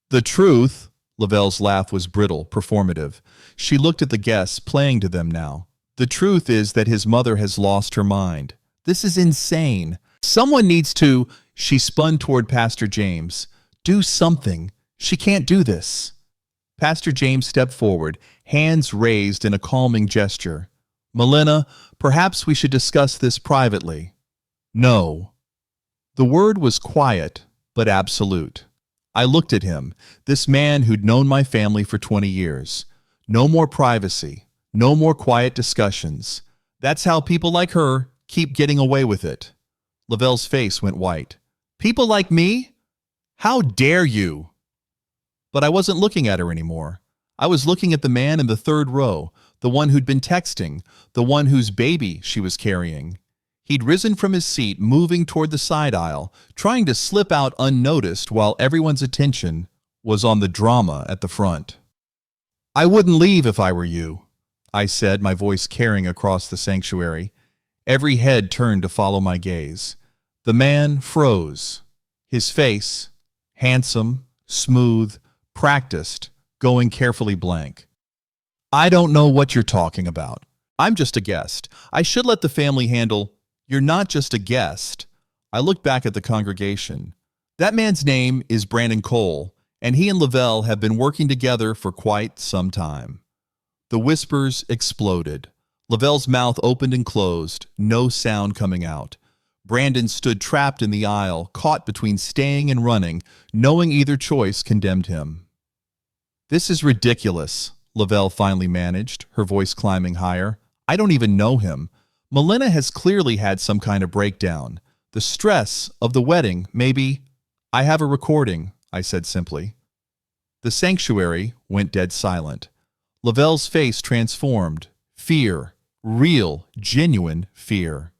"The truth?" Lavelle's laugh was brittle, performative. She looked at the guests, playing to them now. "The truth is that his mother has lost her mind. This is insane. Someone needs to—" She spun toward Pastor James. "Do something. She can't do this." Pastor James stepped forward, hands raised in a calming gesture. "Milena, perhaps we should discuss this privately." "No." The word was quiet, but absolute. I looked at him, this man who'd known my family for 20 years. No more privacy, no more quiet discussions. That's how people like her keep getting away with it. Lavelle's face went white. People like me? How dare you? But I wasn't looking at her anymore. I was looking at the man in the third row, the one who'd been texting, the one whose baby she was carrying. He'd risen from his seat, moving toward the side aisle, trying to slip out unnoticed while everyone's attention was on the drama at the front. I wouldn't leave if I were you, I said, my voice carrying across the sanctuary. Every head turned to follow my gaze. The man froze, his face, handsome, smooth, practiced, going carefully blank. I don't know what you're talking about. I'm just a guest. I should let the family handle. You're not just a guest. I looked back at the congregation. That man's name is Brandon Cole, and he and Lavelle have been working together for quite some time. The whispers exploded. Lavelle's mouth opened and closed, no sound coming out. Brandon stood trapped in the aisle, caught between staying and running, knowing either choice condemned him. This is ridiculous, Lavelle finally managed, her voice climbing higher. I don't even know him. Melina has clearly had some kind of breakdown. The stress of the wedding, maybe. I have a recording, I said simply. The sanctuary went dead silent. Lavelle's face transformed. Fear. Real, genuine fear.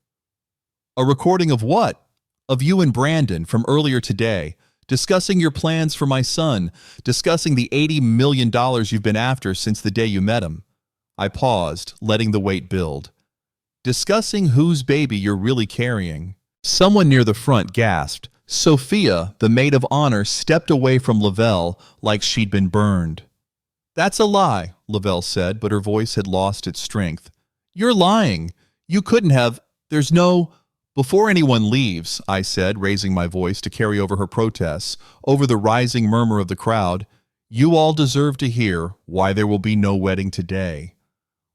A recording of what? Of you and Brandon from earlier today, discussing your plans for my son, discussing the $80 million you've been after since the day you met him. I paused, letting the weight build. Discussing whose baby you're really carrying. Someone near the front gasped. Sophia, the maid of honor, stepped away from Lavelle like she'd been burned. That's a lie, Lavelle said, but her voice had lost its strength. You're lying. You couldn't have. There's no. Before anyone leaves, I said, raising my voice to carry over her protests, over the rising murmur of the crowd, you all deserve to hear why there will be no wedding today.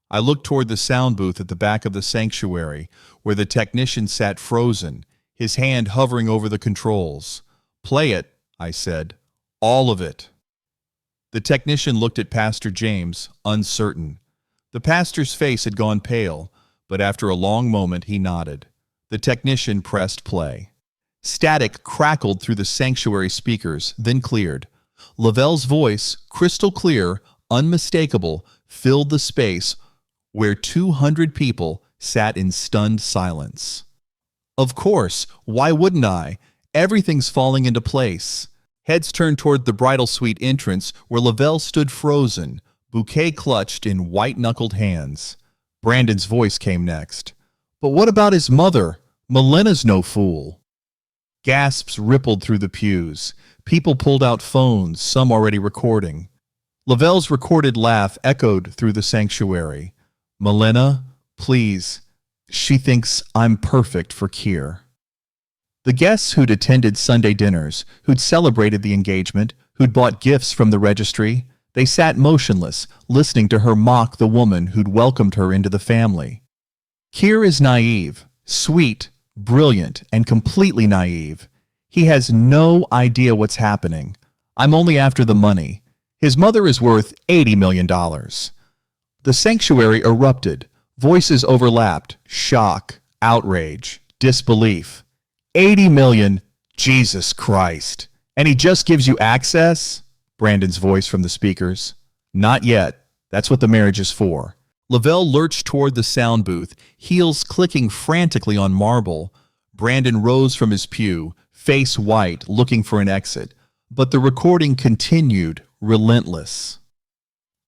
I looked toward the sound booth at the back of the sanctuary, where the technician sat frozen, his hand hovering over the controls. Play it, I said. All of it. The technician looked at Pastor James, uncertain. The pastor's face had gone pale, but after a long moment he nodded. The technician pressed play. Static crackled through the sanctuary speakers, then cleared. Lavelle's voice, crystal clear, unmistakable, filled the space where 200 people sat in stunned silence. Of course, why wouldn't I? Everything's falling into place. Heads turned toward the bridal suite entrance where Lavelle stood frozen, bouquet clutched in white-knuckled hands. Brandon's voice came next. But what about his mother? Melina's no fool. Gasps rippled through the pews. People pulled out phones, some already recording. Lavelle's recorded laugh echoed through the sanctuary. Melina, please. She thinks I'm perfect for Keir. The guests who'd attended Sunday dinners, who'd celebrated the engagement, who'd bought gifts from the registry, they sat motionless, listening to her mock the woman who'd welcomed her into the family. Keir is naive, sweet, brilliant, and completely naive. He has no idea what's happening. I'm only after the money. His mother is worth $80 million. The sanctuary erupted. Voices overlapped. Shock, outrage, disbelief. 80 million? Jesus Christ. And he just gives you access? Brandon's voice from the speakers. Not yet. That's what the marriage is for. Lavelle lurched toward the sound booth, heels clicking frantically on marble. Brandon rose from his pew, face white, looking for an exit. But the recording continued, relentless.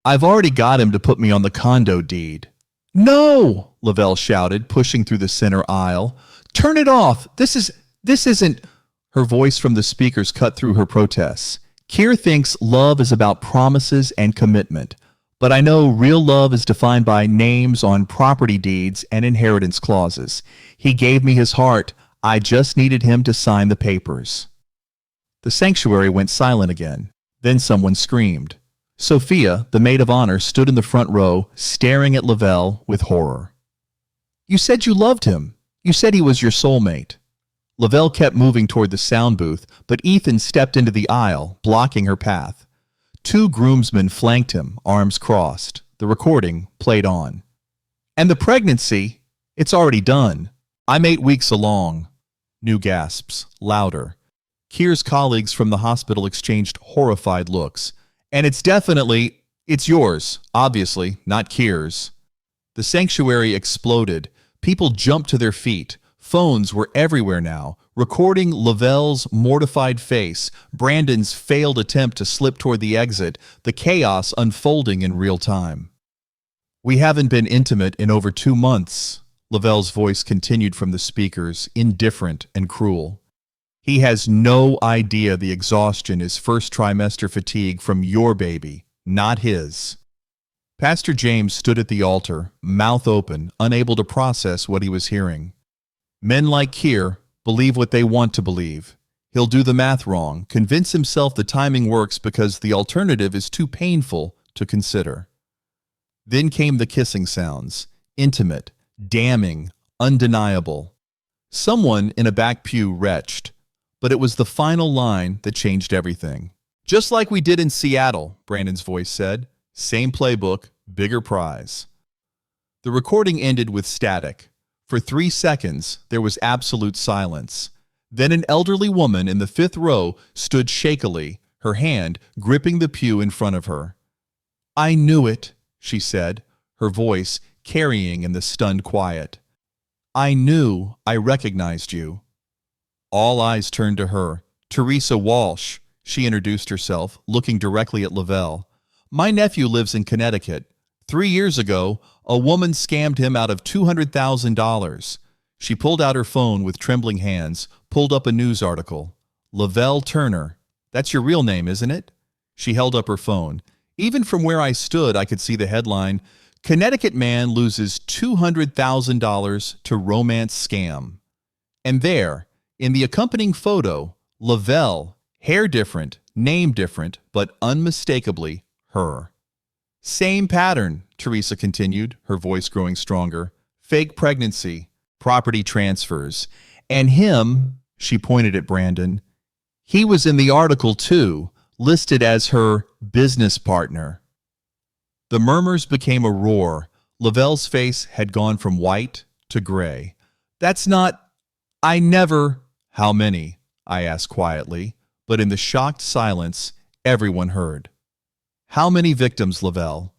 I've already got him to put me on the condo deed. No! Lavelle shouted, pushing through the center aisle. Turn it off! This isn't... Her voice from the speakers cut through her protests. Keir thinks love is about promises and commitment. But I know real love is defined by names on property deeds and inheritance clauses. He gave me his heart. I just needed him to sign the papers. The sanctuary went silent again. Then someone screamed. Sophia, the maid of honor, stood in the front row, staring at Lavelle with horror. You said you loved him. You said he was your soulmate. Lavelle kept moving toward the sound booth, but Ethan stepped into the aisle, blocking her path. Two groomsmen flanked him, arms crossed. The recording played on. And the pregnancy, it's already done. I'm 8 weeks along. New gasps, louder. Kier's colleagues from the hospital exchanged horrified looks. And it's yours, obviously, not Kier's. The sanctuary exploded. People jumped to their feet. Phones were everywhere now, recording Lavelle's mortified face, Brandon's failed attempt to slip toward the exit, the chaos unfolding in real time. We haven't been intimate in over 2 months, Lavelle's voice continued from the speakers, indifferent and cruel. He has no idea the exhaustion is first trimester fatigue from your baby, not his. Pastor James stood at the altar, mouth open, unable to process what he was hearing. Men like Kier believe what they want to believe. He'll do the math wrong, convince himself the timing works because the alternative is too painful to consider. Then came the kissing sounds, intimate, damning, undeniable. Someone in a back pew retched, but it was the final line that changed everything. Just like we did in Seattle, Brandon's voice said. Same playbook, bigger prize. The recording ended with static. For 3 seconds, there was absolute silence. Then an elderly woman in the 5th row stood shakily, her hand gripping the pew in front of her. I knew it, she said, her voice carrying in the stunned quiet. I knew I recognized you. All eyes turned to her. Teresa Walsh, she introduced herself, looking directly at Lavelle. My nephew lives in Connecticut. 3 years ago, a woman scammed him out of $200,000. She pulled out her phone with trembling hands, pulled up a news article. Lavelle Turner. That's your real name, isn't it? She held up her phone. Even from where I stood, I could see the headline, Connecticut man loses $200,000 to romance scam. And there, in the accompanying photo, Lavelle, hair different, name different, but unmistakably her. Same pattern, Teresa continued, her voice growing stronger. Fake pregnancy, property transfers. And him, she pointed at Brandon, he was in the article too, listed as her business partner. The murmurs became a roar. Lavelle's face had gone from white to gray. That's not... I never... How many? I asked quietly, but in the shocked silence, everyone heard. How many victims, Lavelle?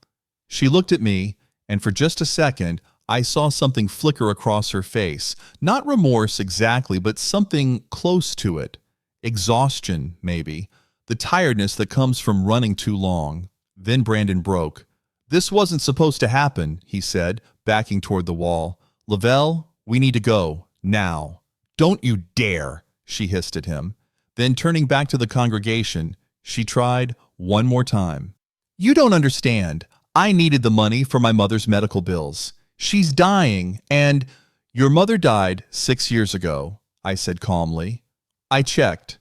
She looked at me, and for just a second, I saw something flicker across her face. Not remorse exactly, but something close to it. Exhaustion, maybe. The tiredness that comes from running too long. Then Brandon broke. This wasn't supposed to happen, he said, backing toward the wall. Lavelle, we need to go, now. Don't you dare, she hissed at him. Then turning back to the congregation, she tried one more time. You don't understand. I needed the money for my mother's medical bills. She's dying, and your mother died 6 years ago, I said calmly. I checked.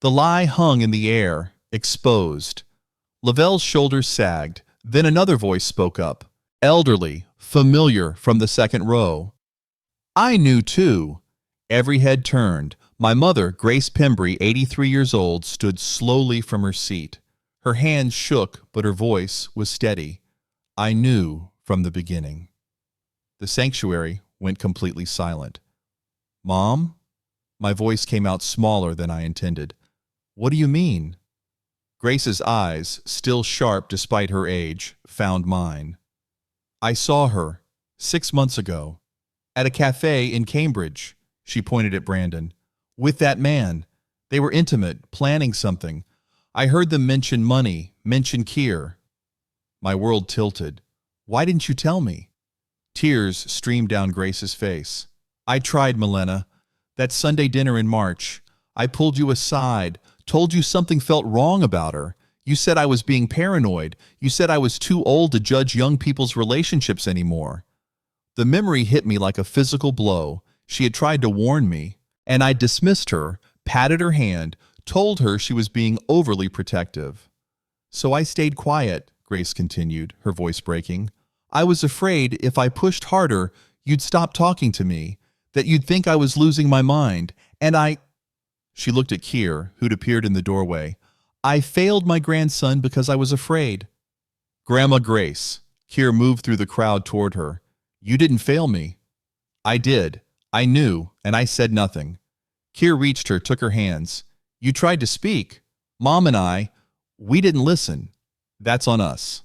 The lie hung in the air, exposed. Lavelle's shoulders sagged. Then another voice spoke up, elderly, familiar from the 2nd row. I knew too. Every head turned. My mother, Grace Pembry, 83 years old, stood slowly from her seat. Her hands shook, but her voice was steady. I knew from the beginning. The sanctuary went completely silent. Mom? My voice came out smaller than I intended. What do you mean? Grace's eyes, still sharp despite her age, found mine. I saw her 6 months ago at a cafe in Cambridge, she pointed at Brandon. With that man. They were intimate, planning something. I heard them mention money, mention Kier. My world tilted. Why didn't you tell me? Tears streamed down Grace's face. I tried, Milena. That Sunday dinner in March. I pulled you aside, told you something felt wrong about her. You said I was being paranoid. You said I was too old to judge young people's relationships anymore. The memory hit me like a physical blow. She had tried to warn me, and I dismissed her, patted her hand, told her she was being overly protective. So I stayed quiet, Grace continued, her voice breaking. I was afraid if I pushed harder, you'd stop talking to me, that you'd think I was losing my mind, and She looked at Kier, who'd appeared in the doorway. I failed my grandson because I was afraid. Grandma Grace. Kier moved through the crowd toward her. You didn't fail me. I did. I knew, and I said nothing. Kier reached her, took her hands. You tried to speak. Mom and we didn't listen. That's on us.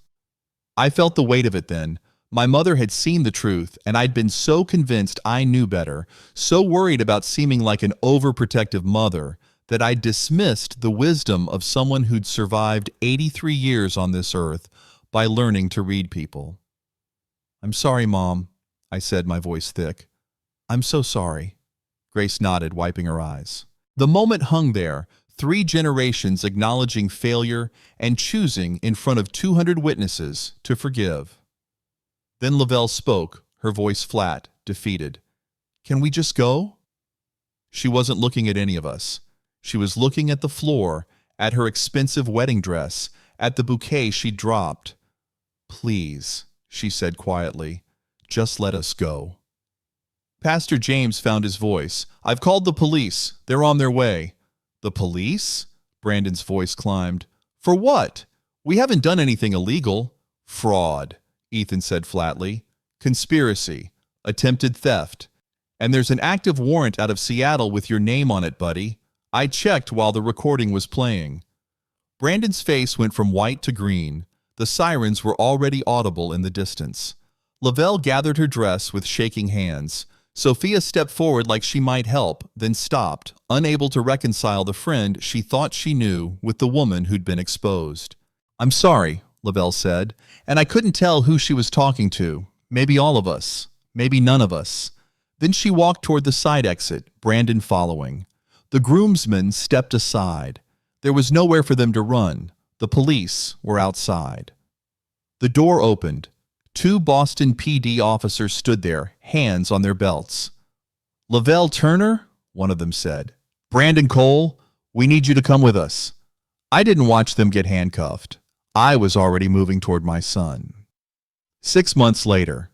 I felt the weight of it then. My mother had seen the truth, and I'd been so convinced I knew better, so worried about seeming like an overprotective mother, that I dismissed the wisdom of someone who'd survived 83 years on this earth by learning to read people. I'm sorry, Mom, I said, my voice thick. I'm so sorry. Grace nodded, wiping her eyes. The moment hung there, 3 generations acknowledging failure and choosing in front of 200 witnesses to forgive. Then Lavelle spoke, her voice flat, defeated. Can we just go? She wasn't looking at any of us. She was looking at the floor, at her expensive wedding dress, at the bouquet she'd dropped. Please, she said quietly, just let us go. Pastor James found his voice. I've called the police. They're on their way. The police? Brandon's voice climbed. For what? We haven't done anything illegal. Fraud, Ethan said flatly. Conspiracy. Attempted theft. And there's an active warrant out of Seattle with your name on it, buddy. I checked while the recording was playing. Brandon's face went from white to green. The sirens were already audible in the distance. Lavelle gathered her dress with shaking hands. Sophia stepped forward like she might help, then stopped, unable to reconcile the friend she thought she knew with the woman who'd been exposed. I'm sorry, Lavelle said, and I couldn't tell who she was talking to. Maybe all of us. Maybe none of us. Then she walked toward the side exit, Brandon following. The groomsmen stepped aside. There was nowhere for them to run. The police were outside. The door opened. 2 Boston PD officers stood there, hands on their belts. Lavelle Turner, one of them said. Brandon Cole, we need you to come with us. I didn't watch them get handcuffed. I was already moving toward my son. 6 months later.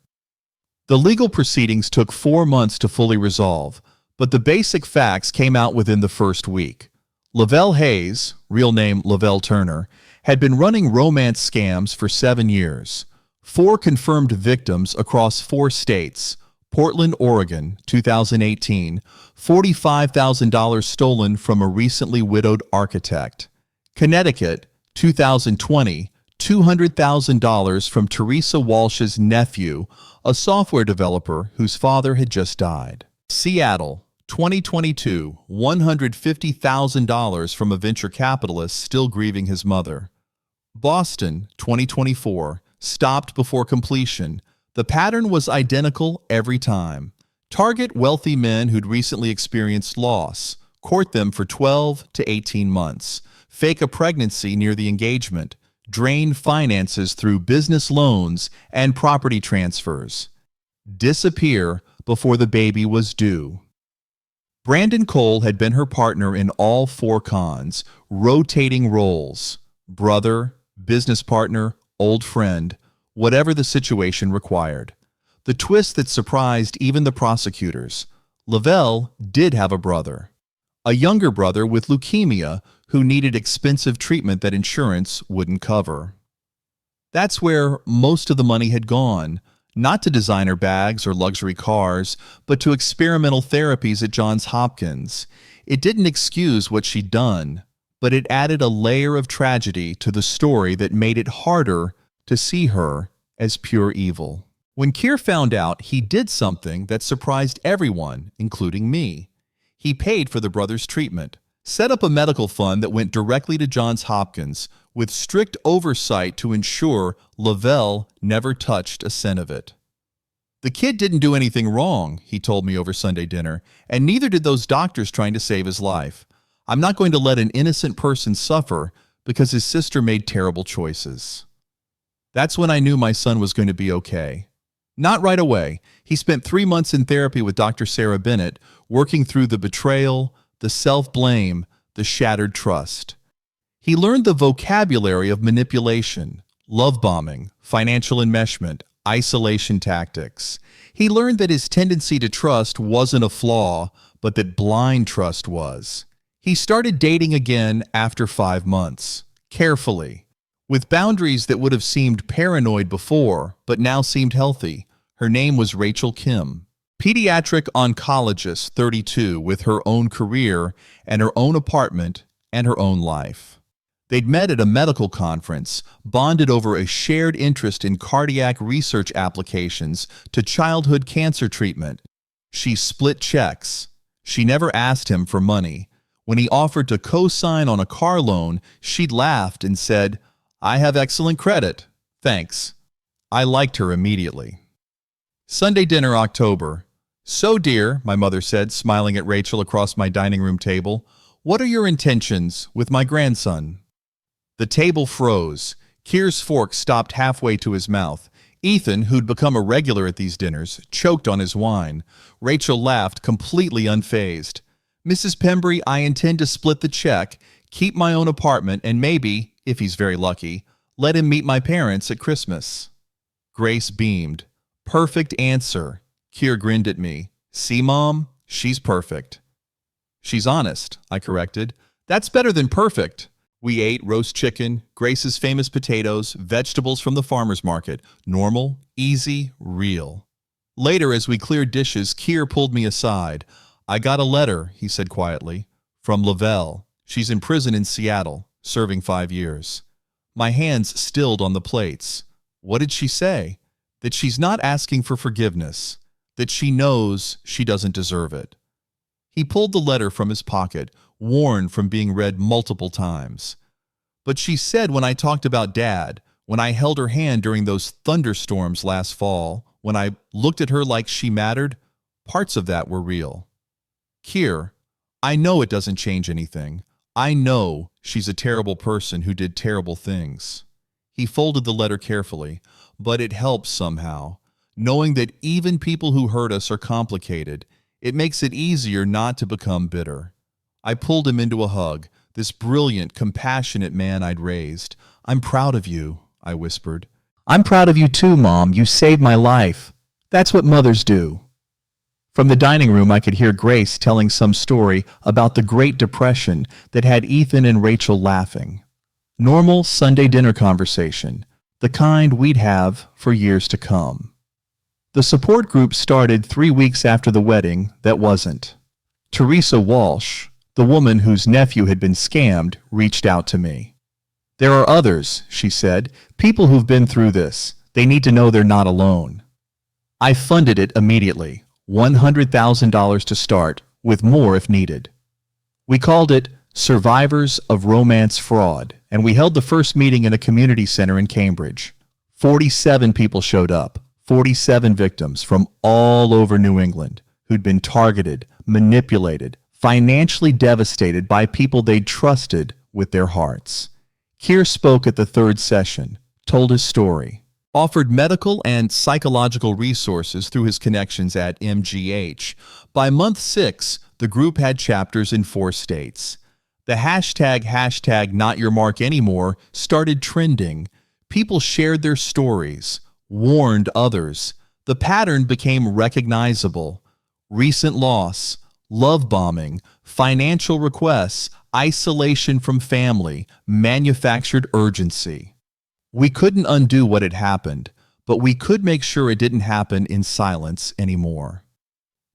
The legal proceedings took 4 months to fully resolve, but the basic facts came out within the first week. Lavelle Hayes, real name Lavelle Turner, had been running romance scams for 7 years. 4 confirmed victims across 4 states. Portland, Oregon, 2018, $45,000 stolen from a recently widowed architect. Connecticut, 2020, $200,000 from Teresa Walsh's nephew, a software developer whose father had just died. Seattle, 2022, $150,000 from a venture capitalist still grieving his mother. Boston, 2024, stopped before completion. The pattern was identical every time. Target wealthy men who'd recently experienced loss, court them for 12 to 18 months, fake a pregnancy near the engagement, drain finances through business loans and property transfers, disappear before the baby was due. Brandon Cole had been her partner in all 4 cons, rotating roles: brother, business partner, old friend, whatever the situation required. The twist that surprised even the prosecutors: Lavelle did have a brother. A younger brother with leukemia who needed expensive treatment that insurance wouldn't cover. That's where most of the money had gone, not to designer bags or luxury cars, but to experimental therapies at Johns Hopkins. It didn't excuse what she'd done, but it added a layer of tragedy to the story that made it harder to see her as pure evil. When Kier found out, he did something that surprised everyone, including me. He paid for the brothers' treatment, set up a medical fund that went directly to Johns Hopkins, with strict oversight to ensure Lavelle never touched a cent of it. The kid didn't do anything wrong, he told me over Sunday dinner, and neither did those doctors trying to save his life. I'm not going to let an innocent person suffer because his sister made terrible choices. That's when I knew my son was going to be okay. Not right away. He spent 3 months in therapy with Dr. Sarah Bennett, working through the betrayal, the self-blame, the shattered trust. He learned the vocabulary of manipulation, love bombing, financial enmeshment, isolation tactics. He learned that his tendency to trust wasn't a flaw, but that blind trust was. He started dating again after 5 months, carefully, with boundaries that would have seemed paranoid before, but now seemed healthy. Her name was Rachel Kim. Pediatric oncologist, 32, with her own career and her own apartment and her own life. They'd met at a medical conference, bonded over a shared interest in cardiac research applications to childhood cancer treatment. She split checks. She never asked him for money. When he offered to co-sign on a car loan, she'd laughed and said, "I have excellent credit. Thanks." I liked her immediately. Sunday dinner, October. "So, dear," my mother said, smiling at Rachel across my dining room table, "what are your intentions with my grandson?" The table froze. Kier's fork stopped halfway to his mouth. Ethan, who'd become a regular at these dinners, choked on his wine. Rachel laughed, completely unfazed. "Mrs. Pembry, I intend to split the check, keep my own apartment, and maybe, if he's very lucky, let him meet my parents at Christmas." Grace beamed. "Perfect answer." Kier grinned at me. "See, Mom? She's perfect." "She's honest," I corrected. "That's better than perfect." We ate roast chicken, Grace's famous potatoes, vegetables from the farmer's market. Normal, easy, real. Later, as we cleared dishes, Kier pulled me aside. "I got a letter," he said quietly, "from Lavelle. She's in prison in Seattle, serving 5 years." My hands stilled on the plates. What did she say? That she's not asking for forgiveness. That she knows she doesn't deserve it. He pulled the letter from his pocket, worn from being read multiple times. "But she said when I talked about Dad, when I held her hand during those thunderstorms last fall, when I looked at her like she mattered, parts of that were real." "Kier, I know it doesn't change anything. I know she's a terrible person who did terrible things." He folded the letter carefully, but it helps somehow. Knowing that even people who hurt us are complicated, it makes it easier not to become bitter. I pulled him into a hug, this brilliant, compassionate man I'd raised. "I'm proud of you," I whispered. "I'm proud of you too, Mom. You saved my life. That's what mothers do." From the dining room, I could hear Grace telling some story about the Great Depression that had Ethan and Rachel laughing. Normal Sunday dinner conversation, the kind we'd have for years to come. The support group started 3 weeks after the wedding that wasn't. Teresa Walsh, the woman whose nephew had been scammed, reached out to me. "There are others," she said, "people who've been through this. They need to know they're not alone." I funded it immediately, $100,000 to start, with more if needed. We called it Survivors of Romance Fraud, and we held the first meeting in a community center in Cambridge. 47 people showed up, 47 victims from all over New England who'd been targeted, manipulated, financially devastated by people they'd trusted with their hearts. Kier spoke at the third session, told his story, offered medical and psychological resources through his connections at MGH. By month 6, the group had chapters in 4 states. The hashtag not your mark anymore started trending. People shared their stories, warned others. The pattern became recognizable. Recent loss, love bombing, financial requests, isolation from family, manufactured urgency. We couldn't undo what had happened, but we could make sure it didn't happen in silence anymore.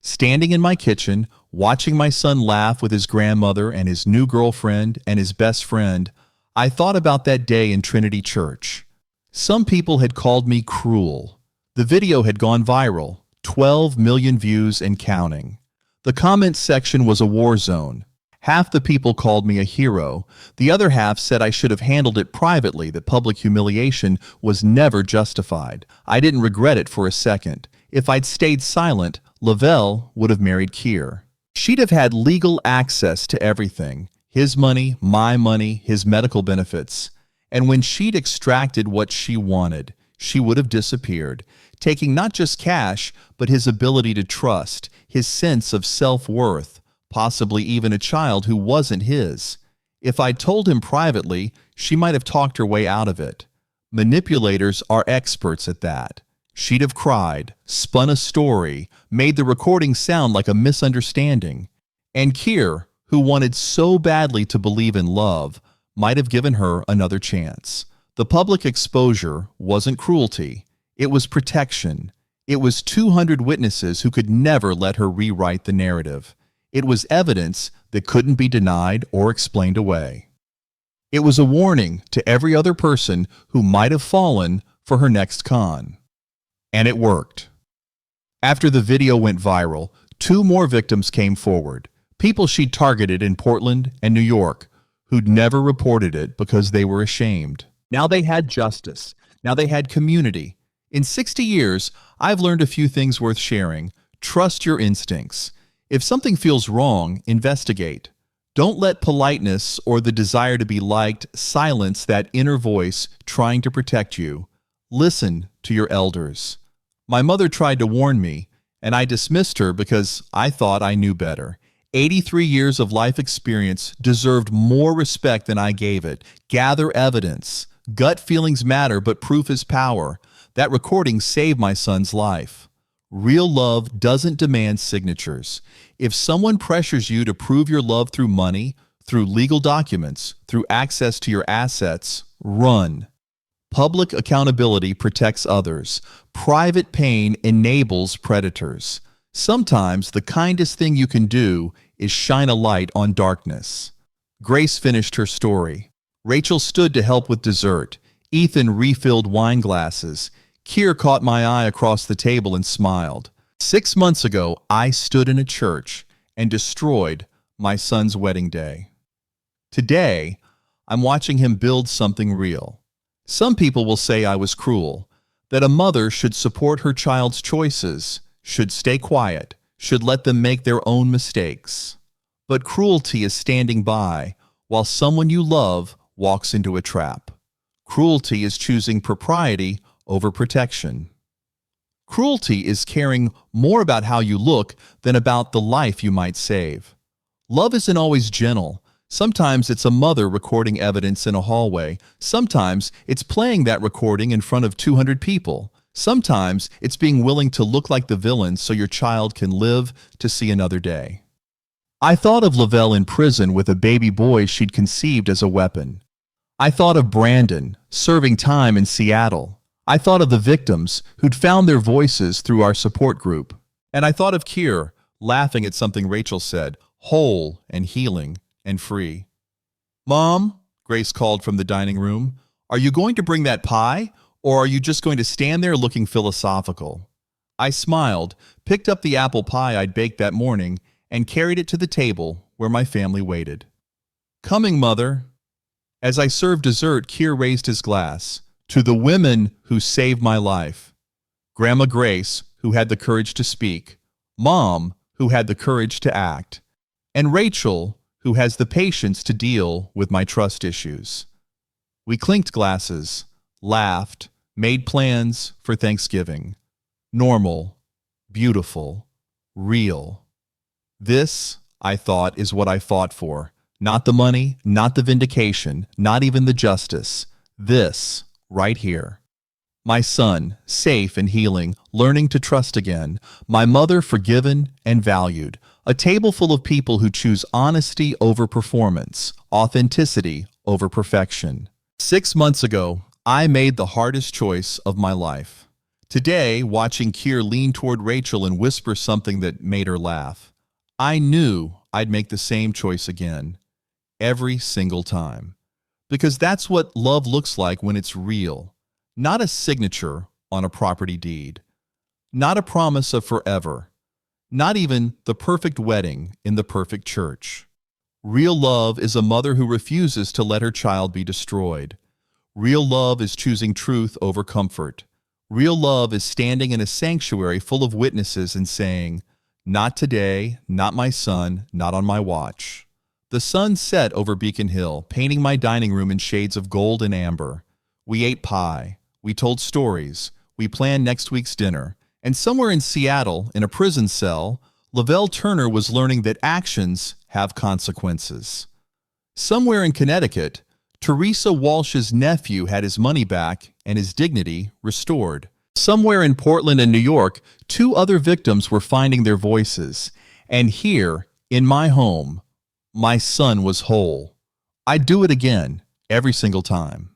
Standing in my kitchen, watching my son laugh with his grandmother and his new girlfriend and his best friend, I thought about that day in Trinity Church. Some people had called me cruel. The video had gone viral, 12 million views and counting. The comments section was a war zone. Half the people called me a hero. The other half said I should have handled it privately, that public humiliation was never justified. I didn't regret it for a second. If I'd stayed silent, Lavelle would have married Kier. She'd have had legal access to everything. His money, my money, his medical benefits. And when she'd extracted what she wanted, she would have disappeared, taking not just cash, but his ability to trust, his sense of self-worth, possibly even a child who wasn't his. If I'd told him privately, she might have talked her way out of it. Manipulators are experts at that. She'd have cried, spun a story, made the recording sound like a misunderstanding. And Kier, who wanted so badly to believe in love, might have given her another chance. The public exposure wasn't cruelty. It was protection. It was 200 witnesses who could never let her rewrite the narrative. It was evidence that couldn't be denied or explained away. It was a warning to every other person who might have fallen for her next con. And it worked. After the video went viral, 2 more victims came forward, people she'd targeted in Portland and New York, who'd never reported it because they were ashamed. Now they had justice. Now they had community. In 60 years, I've learned a few things worth sharing. Trust your instincts. If something feels wrong, investigate. Don't let politeness or the desire to be liked silence that inner voice trying to protect you. Listen to your elders. My mother tried to warn me, and I dismissed her because I thought I knew better. 83 years of life experience deserved more respect than I gave it. Gather evidence. Gut feelings matter, but proof is power. That recording saved my son's life. Real love doesn't demand signatures. If someone pressures you to prove your love through money, through legal documents, through access to your assets, run. Public accountability protects others. Private pain enables predators. Sometimes the kindest thing you can do is shine a light on darkness. Grace finished her story. Rachel stood to help with dessert. Ethan refilled wine glasses. Keir caught my eye across the table and smiled. 6 months ago, I stood in a church and destroyed my son's wedding day. Today, I'm watching him build something real. Some people will say I was cruel, that a mother should support her child's choices, should stay quiet, should let them make their own mistakes. But cruelty is standing by while someone you love walks into a trap. Cruelty is choosing propriety over protection. Cruelty is caring more about how you look than about the life you might save. Love isn't always gentle. Sometimes it's a mother recording evidence in a hallway. Sometimes it's playing that recording in front of 200 people. Sometimes it's being willing to look like the villain so your child can live to see another day. I thought of Lavelle in prison with a baby boy she'd conceived as a weapon. I thought of Brandon serving time in Seattle. I thought of the victims who'd found their voices through our support group. And I thought of Keir laughing at something Rachel said, whole and healing and free. "Mom," Grace called from the dining room, "are you going to bring that pie, or are you just going to stand there looking philosophical?" I smiled, picked up the apple pie I'd baked that morning, and carried it to the table where my family waited. "Coming, Mother." As I served dessert, Keir raised his glass. "To the women who saved my life." Grandma Grace, who had the courage to speak. Mom, who had the courage to act. And Rachel, who has the patience to deal with my trust issues. We clinked glasses, laughed, made plans for Thanksgiving. Normal, beautiful, real. This, I thought, is what I fought for. Not the money, not the vindication, not even the justice. This, right here. My son, safe and healing, learning to trust again. My mother, forgiven and valued. A table full of people who choose honesty over performance, authenticity over perfection. 6 months ago, I made the hardest choice of my life. Today, watching Keir lean toward Rachel and whisper something that made her laugh, I knew I'd make the same choice again. Every single time. Because that's what love looks like when it's real. Not a signature on a property deed. Not a promise of forever. Not even the perfect wedding in the perfect church. Real love is a mother who refuses to let her child be destroyed. Real love is choosing truth over comfort. Real love is standing in a sanctuary full of witnesses and saying, "Not today, not my son, not on my watch." The sun set over Beacon Hill, painting my dining room in shades of gold and amber. We ate pie. We told stories. We planned next week's dinner. And somewhere in Seattle, in a prison cell, Lavelle Turner was learning that actions have consequences. Somewhere in Connecticut, Teresa Walsh's nephew had his money back and his dignity restored. Somewhere in Portland and New York, 2 other victims were finding their voices. And here, in my home, my son was whole. I'd do it again, every single time.